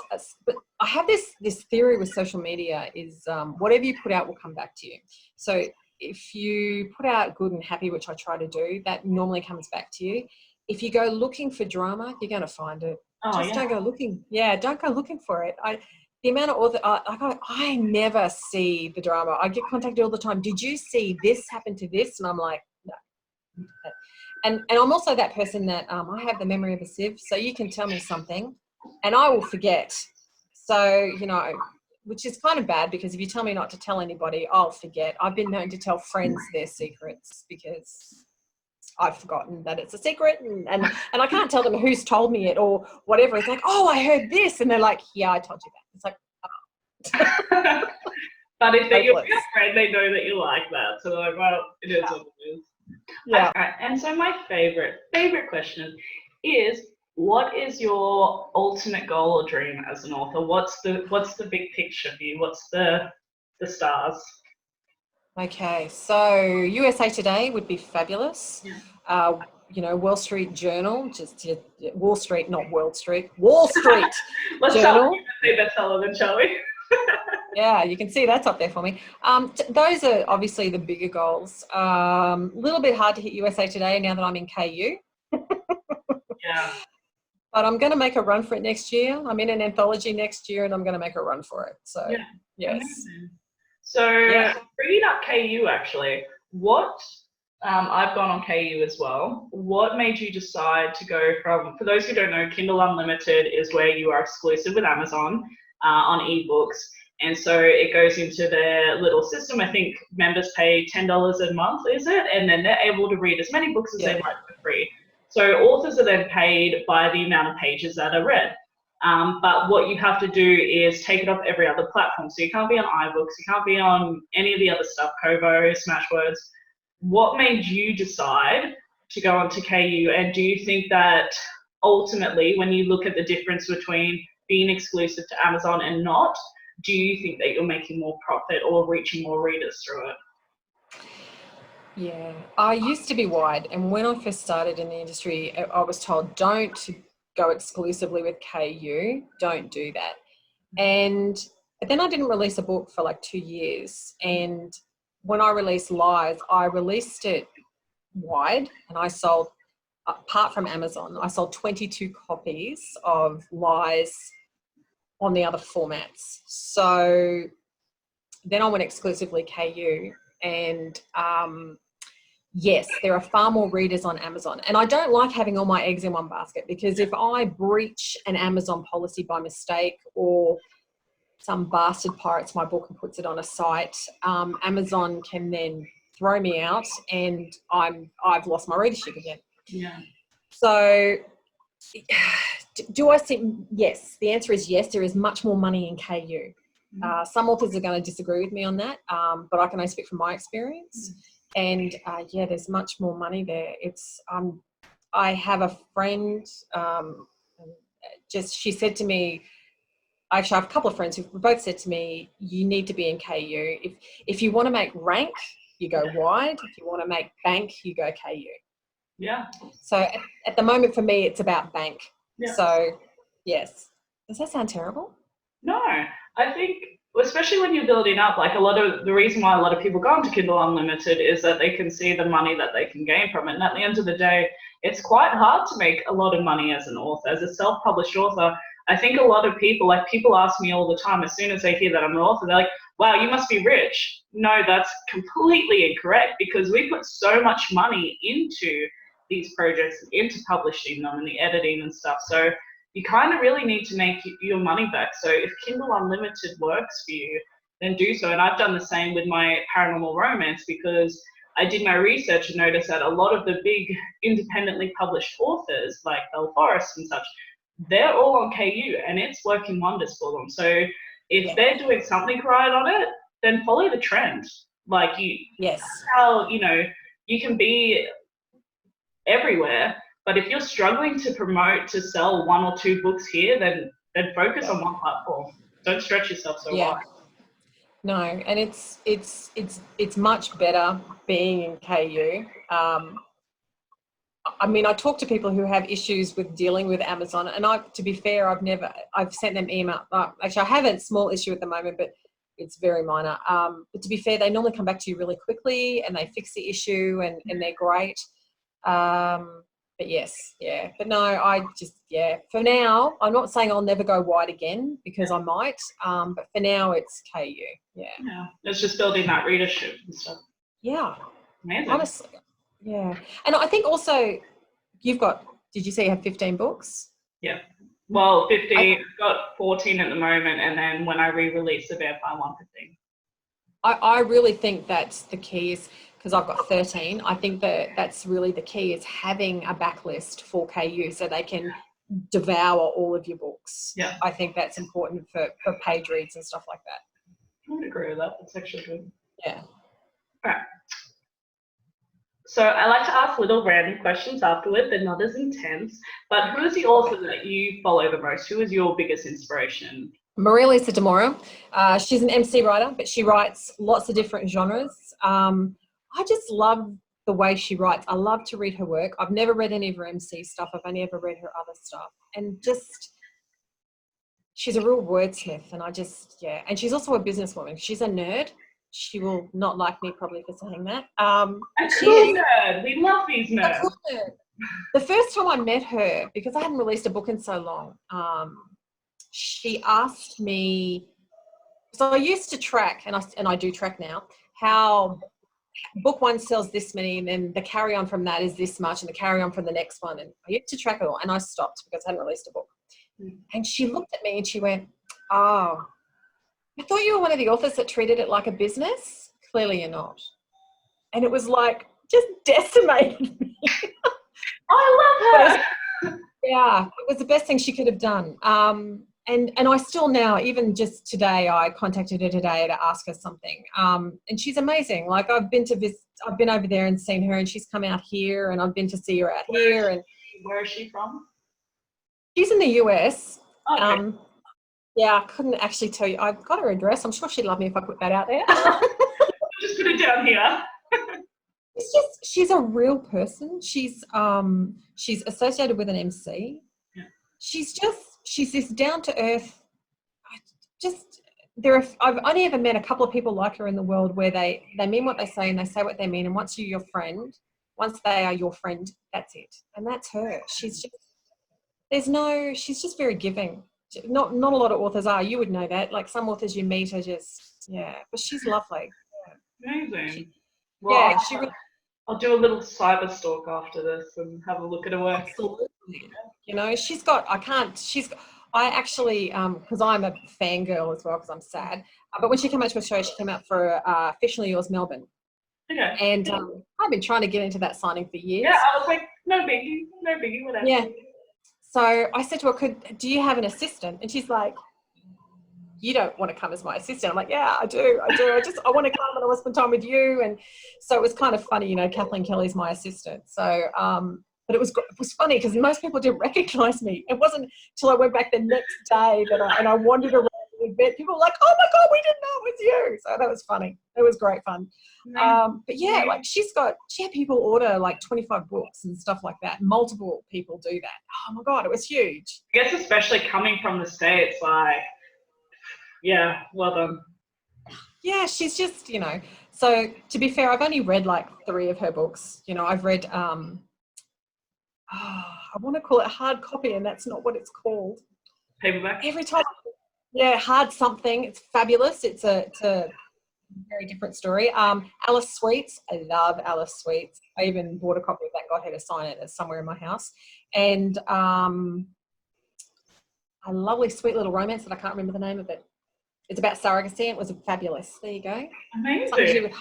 But I have this theory with social media is whatever you put out will come back to you. So if you put out good and happy, which I try to do, that normally comes back to you. If you go looking for drama, you're going to find it. Don't go looking. Yeah, don't go looking for it. The amount of author, I never see the drama. I get contacted all the time. Did you see this happen to this? And I'm like, no. And I'm also that person that I have the memory of a sieve. So you can tell me something and I will forget. So, you know, which is kind of bad because if you tell me not to tell anybody, I'll forget. I've been known to tell friends their secrets because I've forgotten that it's a secret and I can't tell them who's told me it or whatever. It's like, oh, I heard this. And they're like, yeah, I told you that. It's like, oh. But if they're your friend, they know that you like that. So they're like, well, it is what it is. Yeah. Right. And so my favorite question is, what is your ultimate goal or dream as an author? What's the big picture for you? What's the stars? Okay, so USA Today would be fabulous. Yeah. You know, Wall Street Journal, Wall Street, not Wall Street, Wall Street Let's Journal. say bestseller then, shall we? Yeah, you can see that's up there for me. Those are obviously the bigger goals. A little bit hard to hit USA Today now that I'm in KU. Yeah. But I'm going to make a run for it next year. I'm in an anthology next year and I'm going to make a run for it. So, yeah. Yes. Amazing. So, bringing up KU actually, I've gone on KU as well. What made you decide to go from, for those who don't know, Kindle Unlimited is where you are exclusive with Amazon on ebooks. And so it goes into their little system. I think members pay $10 a month, is it? And then they're able to read as many books as they like for free. So authors are then paid by the amount of pages that are read. But what you have to do is take it off every other platform. So you can't be on iBooks, you can't be on any of the other stuff, Kobo, Smashwords. What made you decide to go onto KU? And do you think that ultimately, when you look at the difference between being exclusive to Amazon and not, do you think that you're making more profit or reaching more readers through it? Yeah, I used to be wide, and when I first started in the industry, I was told don't go exclusively with KU, don't do that. But then I didn't release a book for like 2 years, and when I released Lies, I released it wide, and I sold, apart from Amazon, I sold 22 copies of Lies on the other formats. So then I went exclusively KU, and yes, there are far more readers on Amazon. And I don't like having all my eggs in one basket, because if I breach an Amazon policy by mistake, or some bastard pirates my book and puts it on a site, Amazon can then throw me out and I've lost my readership again. Yeah. So do I see? Yes, the answer is yes. There is much more money in KU. Some authors are going to disagree with me on that, but I can only speak from my experience. And yeah, there's much more money there. It's I have a friend. She said to me. Actually, I have a couple of friends who both said to me, "You need to be in KU. If you want to make rank, you go wide. If you want to make bank, you go KU." Yeah. So at the moment, for me, it's about bank. Yeah. So yes. Does that sound terrible? No, I think, especially when you're building up, like the reason why a lot of people go into Kindle Unlimited is that they can see the money that they can gain from it. And at the end of the day, it's quite hard to make a lot of money as an author, as a self-published author. I think a lot of people ask me all the time, as soon as they hear that I'm an author, they're like, wow, you must be rich. No, that's completely incorrect, because we put so much money into these projects, into publishing them and the editing and stuff. So you kind of really need to make your money back. So if Kindle Unlimited works for you, then do so. And I've done the same with my paranormal romance, because I did my research and noticed that a lot of the big independently published authors, like Bell Forest and such, they're all on KU and it's working wonders for them. So if they're doing something right on it, then follow the trend. Like that's how, you can be everywhere, But if you're struggling to promote, to sell 1 or 2 books here, then focus on one platform. Don't stretch yourself so wide. No, and it's much better being in KU. I mean, I talk to people who have issues with dealing with Amazon, and to be fair, I've sent them email. Actually, I have a small issue at the moment, but it's very minor. But to be fair, they normally come back to you really quickly, and they fix the issue, and they're great. But yes, yeah. But no, for now, I'm not saying I'll never go wide again, because I might. But for now, it's KU. Yeah. It's just building that readership and stuff. Yeah. Amazing. Honestly. Yeah. And I think also did you say you have 15 books? Yeah. Well, 15, I've got 14 at the moment, and then when I re-release the Vampire one, 15. I really think that's the key, is because I've got 13. I think that's really the key, is having a backlist for KU so they can devour all of your books. Yeah. I think that's important for page reads and stuff like that. I would agree with that. That's actually good. Yeah. All right. So I like to ask little random questions afterward. They're not as intense. But who is the author that you follow the most? Who is your biggest inspiration? Maria-Lisa DeMora. She's an MC writer, but she writes lots of different genres. I just love the way she writes. I love to read her work. I've never read any of her MC stuff. I've only ever read her other stuff. And just, she's a real wordsmith. And and she's also a businesswoman. She's a nerd. She will not like me probably for saying that. A cool nerd. We love these nerds. A cool nerd. The first time I met her, because I hadn't released a book in so long, she asked me, so I used to track, and I do track now, how book one sells this many, and then the carry on from that is this much, and the carry on from the next one. And I used to track it all, and I stopped because I hadn't released a book. And she looked at me and she went, "Oh, I thought you were one of the authors that treated it like a business. Clearly you're not." And it was like, just decimated me. I love her. It was the best thing she could have done. And I still now, even just today, I contacted her today to ask her something. And she's amazing. Like, I've been over there and seen her, and she's come out here, and I've been to see her out here. And where is she from? She's in the US. Okay. I couldn't actually tell you. I've got her address. I'm sure she'd love me if I put that out there. Just put it down here. She's a real person. She's associated with an MC. Yeah. She's this down to earth. I've only ever met a couple of people like her in the world, where they mean what they say and they say what they mean. And once they are your friend, that's it. And that's her. She's just very giving. Not a lot of authors are. You would know that. Like, some authors you meet are just, but she's lovely. Amazing. I'll do a little cyber stalk after this and have a look at her work. Absolutely. I actually, because I'm a fangirl as well, because I'm sad, but when she came out to Australia, she came out for Fictionally Yours Melbourne. Okay. And I've been trying to get into that signing for years. Yeah, I was like, no biggie, whatever. Yeah. So I said to her, do you have an assistant? And she's like, you don't want to come as my assistant. I'm like, yeah, I do. I want to come and I want to spend time with you. And so it was kind of funny, Kathleen Kelly's my assistant. So, but it was funny because most people didn't recognize me. It wasn't till I went back the next day that I wandered around a bit. People were like, oh my God, we didn't know it was you. So that was funny. It was great fun. But yeah, like she had people order like 25 books and stuff like that. Multiple people do that. Oh my God, it was huge. I guess especially coming from the States, like, yeah, well done. Yeah, she's just, so to be fair, I've only read like 3 of her books. I've read, I want to call it hard copy, and that's not what it's called. Paperback? Every time, hard something. It's fabulous. It's a very different story. Alice Sweets. I love Alice Sweets. I even bought a copy of that, got her to sign it. It's somewhere in my house. And a lovely, sweet little romance that I can't remember the name of it. It's about surrogacy. It was fabulous. There you go. Amazing.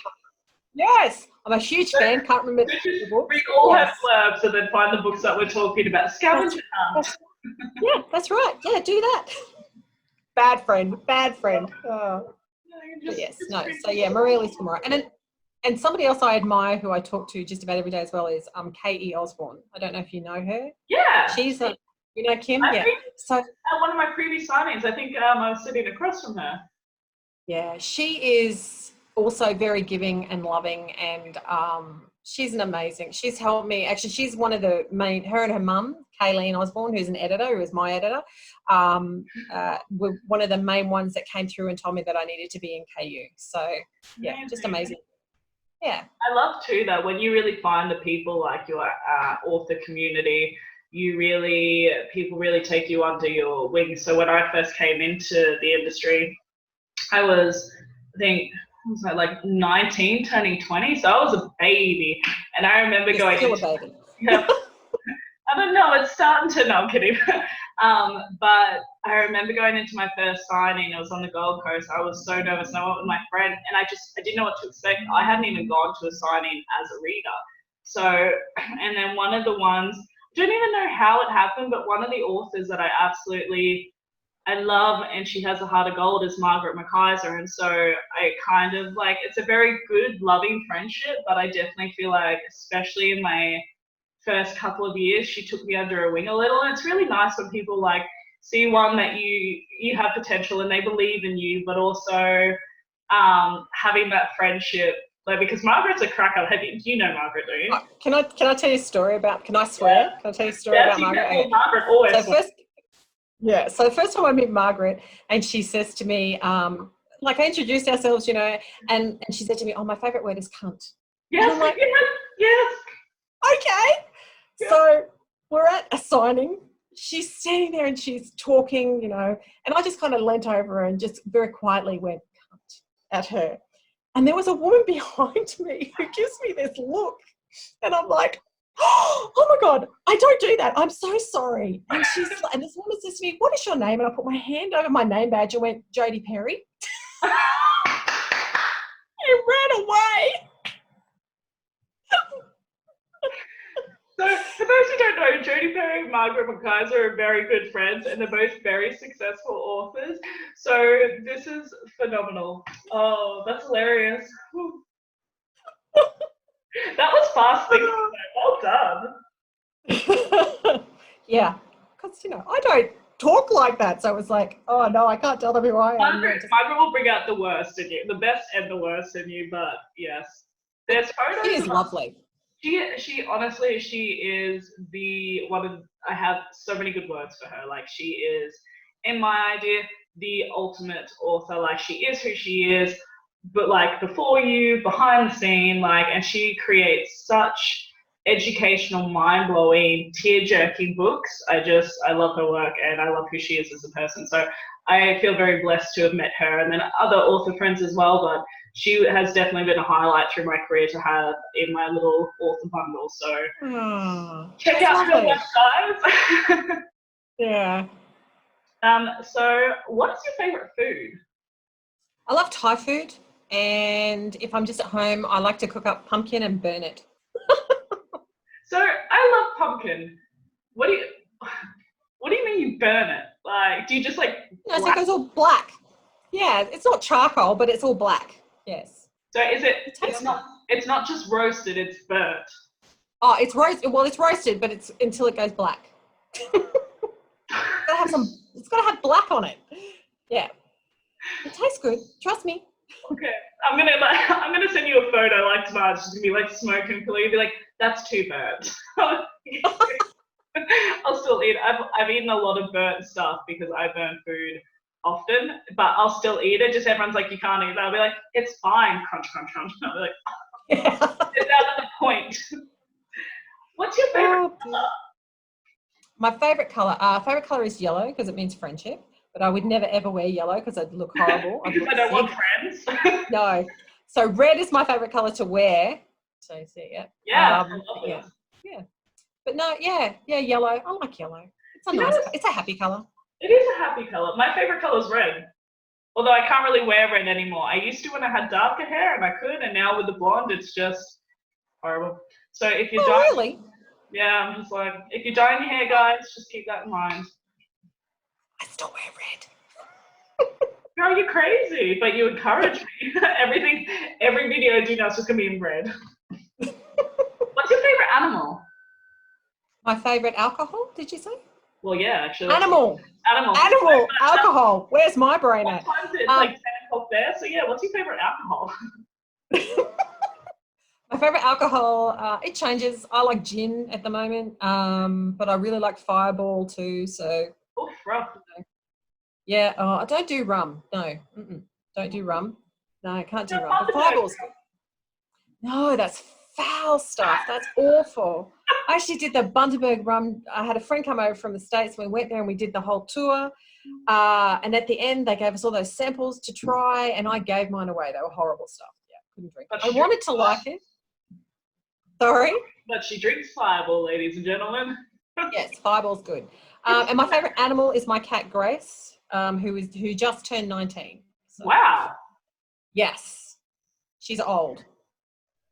Yes, I'm a huge fan. Can't remember the books. Read all her blurbs and then find the books that we're talking about. Scavenger hunt. Yeah, that's right. Yeah, do that. Bad friend. Oh. Yes, no. So yeah, Maria-Lisa DeMora. And then And somebody else I admire who I talk to just about every day as well is K.E. Osborne. I don't know if you know her. Yeah. She's a, you know Kim? I Yeah. think So at one of my previous signings, I think I was sitting across from her. yeah, she is also very giving and loving, and she's an amazing. She's helped me. Actually, she's one of the main. Her and her mum, Kathleen Osborne, who's an editor, who is my editor, were one of the main ones that came through and told me that I needed to be in KU. So yeah, just amazing. Yeah. I love too that when you really find the people like your author community, people really take you under your wings. So when I first came into the industry, I was, I think, what was I, like 19, turning 20, so I was a baby. And I remember You're still a baby. Yeah, I don't know, it's starting to, no, I'm kidding. But I remember going into my first signing, it was on the Gold Coast. I was so nervous, and I went with my friend, and I didn't know what to expect. I hadn't even gone to a signing as a reader. So, and then one of the ones, I don't even know how it happened, but one of the authors that I love, and she has a heart of gold, is Margaret McArthur. And so I kind of like, it's a very good, loving friendship, but I definitely feel like, especially in my first couple of years, she took me under her wing a little. And it's really nice when people like see one that you have potential and they believe in you, but also having that friendship. Like, because Margaret's a cracker. You know Margaret, don't you? Can I tell you a story about? Can I swear? Yeah. Can I tell you a story about Margaret? Okay. Margaret always. So the first time I meet Margaret, and she says to me, like I introduced ourselves, you know, and she said to me, "Oh, my favourite word is cunt." Yes. And I'm like, yes. Okay. Yeah. So we're at a signing. She's standing there and she's talking, you know, and I just kind of leant over her and just very quietly went cunt at her. And there was a woman behind me who gives me this look, and I'm like, oh my God, I don't do that. I'm so sorry. And and this woman says to me, "What is your name?" And I put my hand over my name badge and went, "Jodie Perry." And ran away. So for those who don't know, Jodie Perry and Margaret McArthur are very good friends, and they're both very successful authors. So this is phenomenal. Oh, that's hilarious. That was fast thinking. Well done. Yeah, because, you know, I don't talk like that. So it was like, oh no, I can't tell them who I am. Margaret will bring out the worst in you, the best and the worst in you, but yes. There's photos. She is lovely. She honestly, she is the one of, I have so many good words for her. Like, she is, in my idea, the ultimate author. Like, she is who she is, but like before you, behind the scene, like, and she creates such educational, mind-blowing, tear-jerking books. I love her work, and I love who she is as a person. So I feel very blessed to have met her, and then other author friends as well, but she has definitely been a highlight through my career to have in my little author bundle. So check out her website. Yeah. So what is your favorite food? I love Thai food, and if I'm just at home, I like to cook up pumpkin and burn it. So I love pumpkin. What do you mean you burn it? Like, do you just like? No, so it goes all black. Yeah, it's not charcoal, but it's all black. Yes. So is it? It's not just roasted. It's burnt. Oh, it's roasted. Well, it's roasted, but it's until it goes black. It's got to have black on it. Yeah. It tastes good. Trust me. Okay. I'm gonna send you a photo like tomorrow. It's just gonna be like smoking pillar. You'll be like, that's too burnt. I'll still eat. I've eaten a lot of burnt stuff because I burn food often, but I'll still eat it. Just everyone's like, you can't eat that. I'll be like, it's fine. Crunch, crunch, crunch. I'll be like, it's out of the point. What's your favorite color? My favorite color is yellow because it means friendship. But I would never ever wear yellow because I'd look horrible. Because I don't want friends. No. So red is my favorite color to wear. So you see it. Yeah. Yeah. But no, yeah, yellow. I like yellow. It's a happy color. It is a happy color. My favorite color is red. Although I can't really wear red anymore. I used to when I had darker hair and I could, and now with the blonde, it's just horrible. So if you're dyeing, really? Yeah, I'm just like, if you're dyeing your hair, guys, just keep that in mind. I still wear red. Girl, you're crazy, but you encourage me. Every video I do now is just gonna be in red. What's your favorite animal? My favourite alcohol, did you say? Well, yeah, actually. Animal. Animal. Alcohol. Where's my brain at? Sometimes it's like 10 o'clock there. So yeah, what's your favorite alcohol? My favourite alcohol, it changes. I like gin at the moment, but I really like Fireball too. So Oh, rough. yeah, I don't do rum. No, don't do rum. No, I can't do No, rum. But Fireball's good. No, that's foul stuff. That's awful. I actually did the Bundaberg rum. I had a friend come over from the States. We went there and we did the whole tour. And at the end, they gave us all those samples to try, and I gave mine away. They were horrible stuff. Yeah, couldn't drink it. I wanted to like it. Sorry? But she drinks Fireball, ladies and gentlemen. Yes, Fireball's good. And my favourite animal is my cat, Grace, who just turned 19. So, wow. yes. She's old.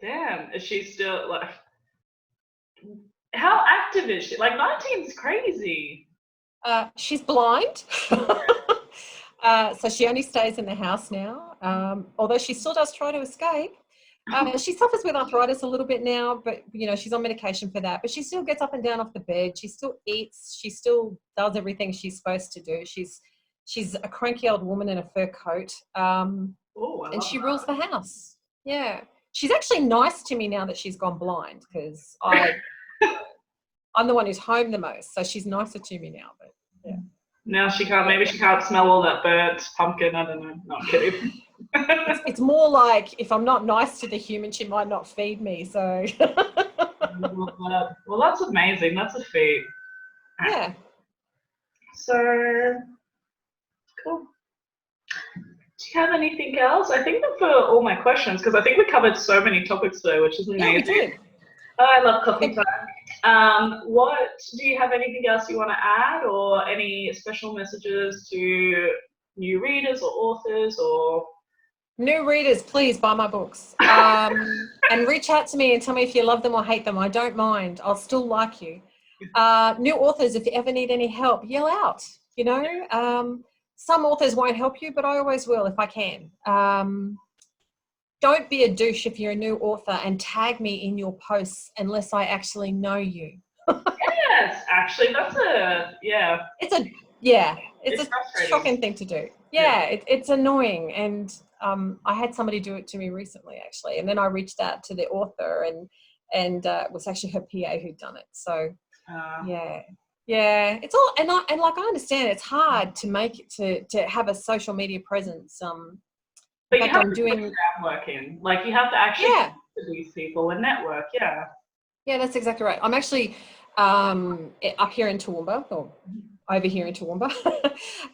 Damn. Is she still, like, how active is she? Like, 19 is crazy. She's blind. So she only stays in the house now, although she still does try to escape. She suffers with arthritis a little bit now, but she's on medication for that. But she still gets up and down off the bed. She still eats. She still does everything she's supposed to do. She's a cranky old woman in a fur coat, and she rules the house. Yeah, she's actually nice to me now that she's gone blind, because I'm the one who's home the most, so she's nicer to me now. But yeah. Now she can't. Maybe she can't smell all that burnt pumpkin. I don't know. No, I'm kidding. It's more like if I'm not nice to the human, she might not feed me. So. Well, that's amazing. That's a feat. Yeah. So cool. Do you have anything else? I think that's for all my questions, because I think we covered so many topics today, which is amazing. Yeah, we did. I love coffee time. What do you have anything else you want to add, or any special messages to new readers or authors or new readers? Please buy my books, and reach out to me and tell me if you love them or hate them. I don't mind. I'll still like you. New authors, if you ever need any help, yell out. Some authors won't help you, but I always will if I can. Don't be a douche if you're a new author, and tag me in your posts unless I actually know you. Yes, actually, that's It's a shocking thing to do. Yeah. It's annoying, and I had somebody do it to me recently, actually, and then I reached out to the author, and it was actually her PA who'd done it. So it's all, and I understand it's hard to make it to have a social media presence. But you have to put groundwork in. Like, you have to actually talk to these people and network. Yeah. Yeah, that's exactly right. I'm actually up here in Toowoomba, or over here in Toowoomba.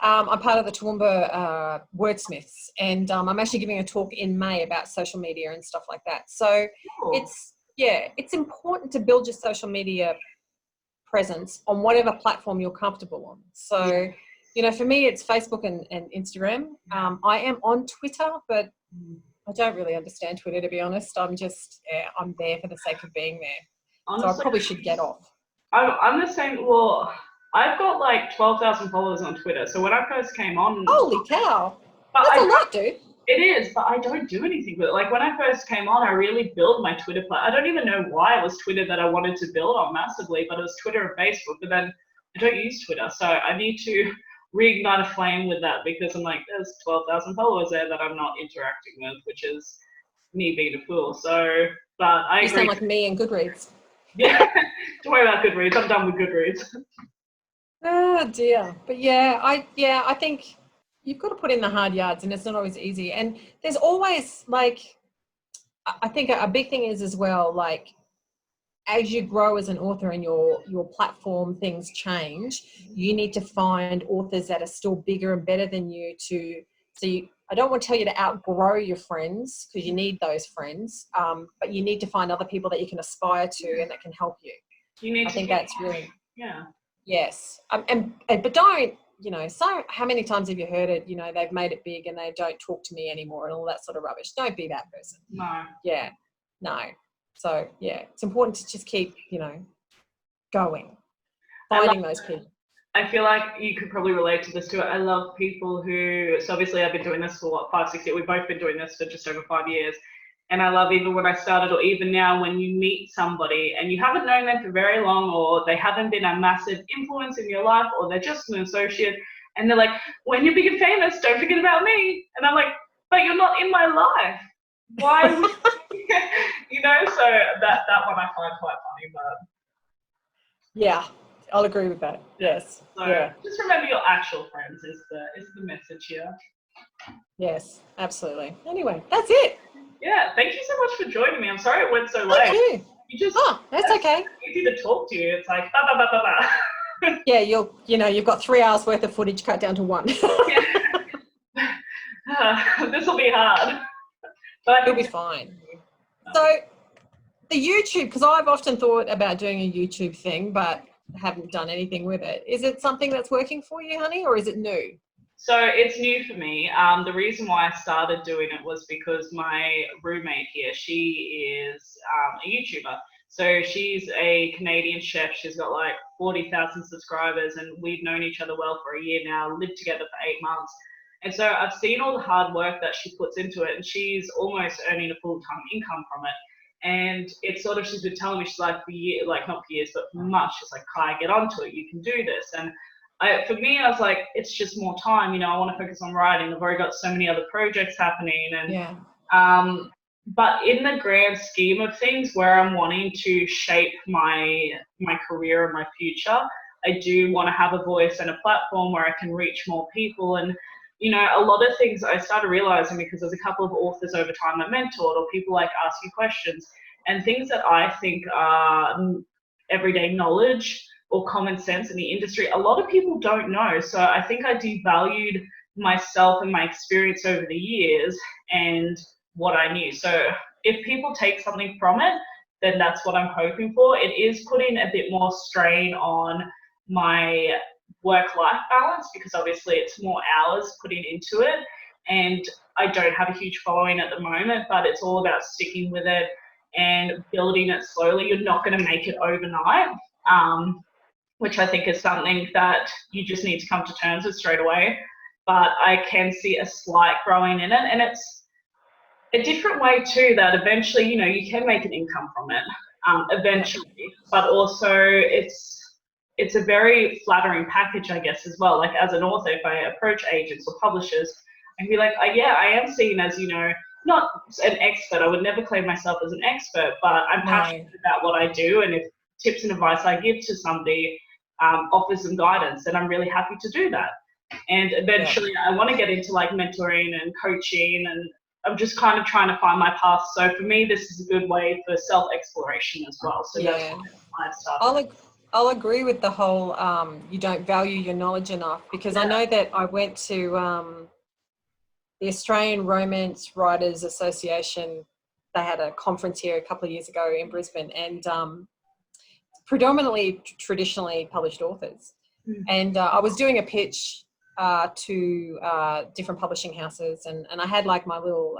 I'm part of the Toowoomba wordsmiths, and I'm actually giving a talk in May about social media and stuff like that. So it's important to build your social media presence on whatever platform you're comfortable on. So, for me, it's Facebook and Instagram. I am on Twitter, but I don't really understand Twitter, to be honest. I'm just, I'm there for the sake of being there. Honestly, so I probably should get off. I'm the same. Well, I've got like 12,000 followers on Twitter. So when I first came on... Holy cow. That's a lot, dude. It is, but I don't do anything with it. Like, when I first came on, I really built my Twitter platform. I don't even know why it was Twitter that I wanted to build on massively, but it was Twitter and Facebook. But then I don't use Twitter, so I need to reignite a flame with that, because I'm like, there's 12,000 followers there that I'm not interacting with, which is me being a fool. So, but I agree. You sound like me and Goodreads. Yeah, don't worry about Goodreads. I'm done with Goodreads. Oh dear. But I think you've got to put in the hard yards, and it's not always easy. And there's always, like, I think a big thing is as well, like, as you grow as an author and your platform, things change, you need to find authors that are still bigger and better than you I don't want to tell you to outgrow your friends, because you need those friends, but you need to find other people that you can aspire to and that can help you. I think that's really... Yeah. Yes. But don't, so how many times have you heard it, they've made it big and they don't talk to me anymore and all that sort of rubbish. Don't be that person. No. Yeah. No. So, it's important to just keep, going, finding those people. I feel like you could probably relate to this too. I love people who, so obviously I've been doing this for what, 5, 6 years. We've both been doing this for just over 5 years. And I love even when I started or even now when you meet somebody and you haven't known them for very long, or they haven't been a massive influence in your life, or they're just an associate, and they're like, when you're big and famous, don't forget about me. And I'm like, but you're not in my life. Why would you know? So that one I find quite funny, but Yeah, I'll agree with that. Yes. so Yeah. just remember your actual friends is the message here. Yes, absolutely. Anyway, that's it. Yeah, thank you so much for joining me. I'm sorry it went so Thank late. you. You just That's okay. easy to talk to you. It's like ba ba ba ba ba. Yeah, you've got 3 hours worth of footage cut down to 1. This will be hard. But You'll be fine. So the YouTube, because I've often thought about doing a YouTube thing, but haven't done anything with it. Is it something that's working for you, honey, or is it new? So it's new for me. The reason why I started doing it was because my roommate here, she is a YouTuber. So she's a Canadian chef. She's got like 40,000 subscribers, and we've known each other well for a year now, lived together for 8 months. And so I've seen all the hard work that she puts into it, and she's almost earning a full-time income from it. And it's sort of, she's been telling me, she's like, for years, like not for years, but for months, she's like, Kai, get onto it, you can do this. And for me, I was like, it's just more time, you know, I want to focus on writing. I've already got so many other projects happening. And Yeah. but in the grand scheme of things, where I'm wanting to shape my career and my future, I do want to have a voice and a platform where I can reach more people. And you know, a lot of things I started realizing, because there's a couple of authors over time I mentored, or people like ask you questions, and things that I think are everyday knowledge or common sense in the industry, a lot of people don't know. So I think I devalued myself and my experience over the years and what I knew. So if people take something from it, then that's what I'm hoping for. It is putting a bit more strain on my work-life balance, because obviously it's more hours putting into it, and I don't have a huge following at the moment, but it's all about sticking with it and building it slowly. You're not going to make it overnight, which I think is something that you just need to come to terms with straight away. But I can see a slight growing in it, and it's a different way too, that eventually, you know, you can make an income from it eventually, but also it's a very flattering package, I guess, as well. Like as an author, if I approach agents or publishers and be like, yeah, I am seen as, you know, not an expert. I would never claim myself as an expert, but I'm passionate about what I do. And if tips and advice I give to somebody offers them guidance, then I'm really happy to do that. And eventually I want to get into like mentoring and coaching, and I'm just kind of trying to find my path. So for me, this is a good way for self-exploration as well. So that's why I've started. I'll agree with the whole you don't value your knowledge enough, because I know that I went to the Australian Romance Writers Association. They had a conference here a couple of years ago in Brisbane, and predominantly traditionally published authors. And I was doing a pitch to different publishing houses, and I had like my little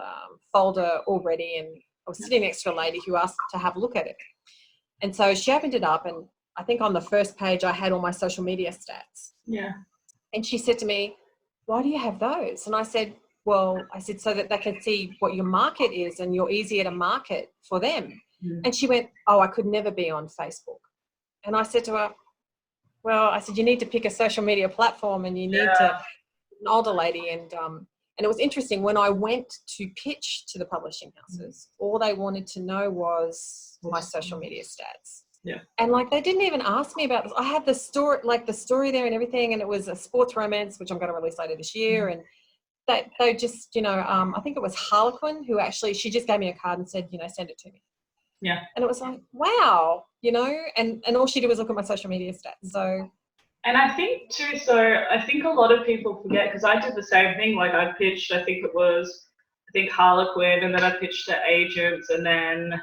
folder all ready, and I was sitting next to a lady who asked to have a look at it. And so she opened it up, and I think on the first page I had all my social media stats. Yeah. And she said to me, why do you have those? And I said, so that they can see what your market is and you're easier to market for them. And she went, I could never be on Facebook. And I said to her, I said, you need to pick a social media platform, and you need to, an older lady. And it was interesting, when I went to pitch to the publishing houses, all they wanted to know was my social media stats. Yeah. And like, they didn't even ask me about this. I had the story there and everything, and it was a sports romance, which I'm going to release later this year. And they just, you know, I think it was Harlequin who actually, she just gave me a card and said, you know, send it to me. Yeah. And it was like, wow, you know, and all she did was look at my social media stats. So. And I think too, I think a lot of people forget, because I did the same thing. Like I pitched, I think Harlequin, and then I pitched to agents, and then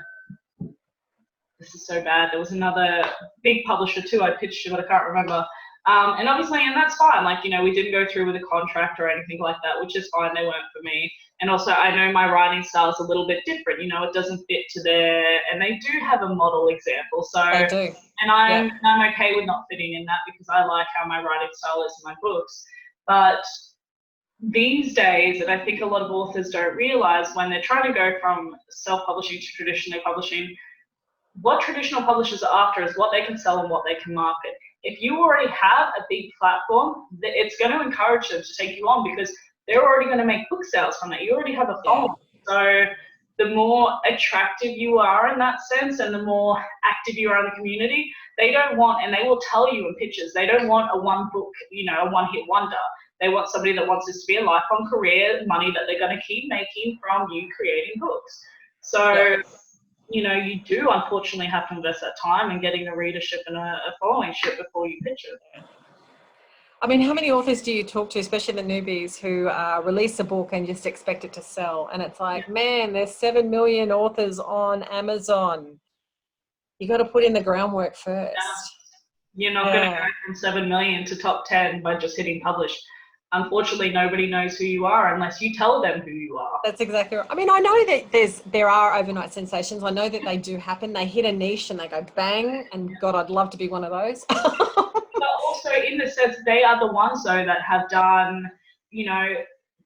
this is so bad, there was another big publisher too I pitched to, but I can't remember. And obviously, and that's fine. Like, you know, we didn't go through with a contract or anything like that, which is fine. They weren't for me. And also I know my writing style is a little bit different, you know, it doesn't fit to and they do have a model example. So, They do. and I'm okay with not fitting in that because I like how my writing style is in my books. But these days, and I think a lot of authors don't realize when they're trying to go from self-publishing to traditional publishing, what traditional publishers are after is what they can sell and what they can market. If you already have a big platform, it's going to encourage them to take you on because they're already going to make book sales from that. You already have a following. So the more attractive you are in that sense and the more active you are in the community, they don't want, and they will tell you in pitches, they don't want a one book, you know, a one-hit wonder. They want somebody that wants this to be a lifelong career, money that they're going to keep making from you creating books. So, you know, you do unfortunately have to invest that time in getting a readership and a followingship before you pitch it. I mean, how many authors do you talk to, especially the newbies, who release a book and just expect it to sell? And it's like, man, there's 7 million authors on Amazon. You got to put in the groundwork first. You're not going to go from 7 million to top 10 by just hitting publish. Unfortunately, nobody knows who you are unless you tell them who you are. That's exactly right. I mean, I know that there are overnight sensations. I know that they do happen. They hit a niche and they go bang, and God, I'd love to be one of those. But also in the sense they are the ones though that have done, you know,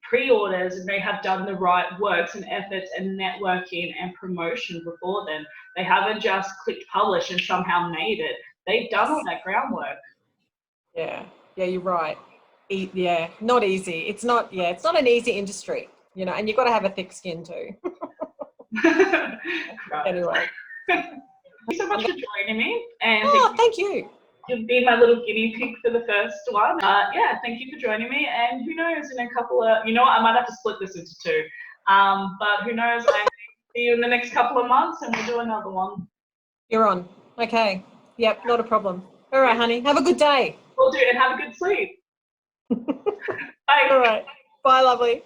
pre-orders, and they have done the right works and efforts and networking and promotion before then. They haven't just clicked publish and somehow made it. They've done all that groundwork. Yeah, you're right. Yeah, not easy. It's not an easy industry, you know, and you've got to have a thick skin too. Anyway. Thank you so much for joining me. And thank you. You've been my little guinea pig for the first one. Thank you for joining me. And who knows, in a couple of, you know what, I might have to split this into two. But who knows, I may see you in the next couple of months and we'll do another one. You're on. Okay. Yep, not a problem. All right, honey. Have a good day. Will do, and have a good sleep. Bye. All right. Bye, lovely.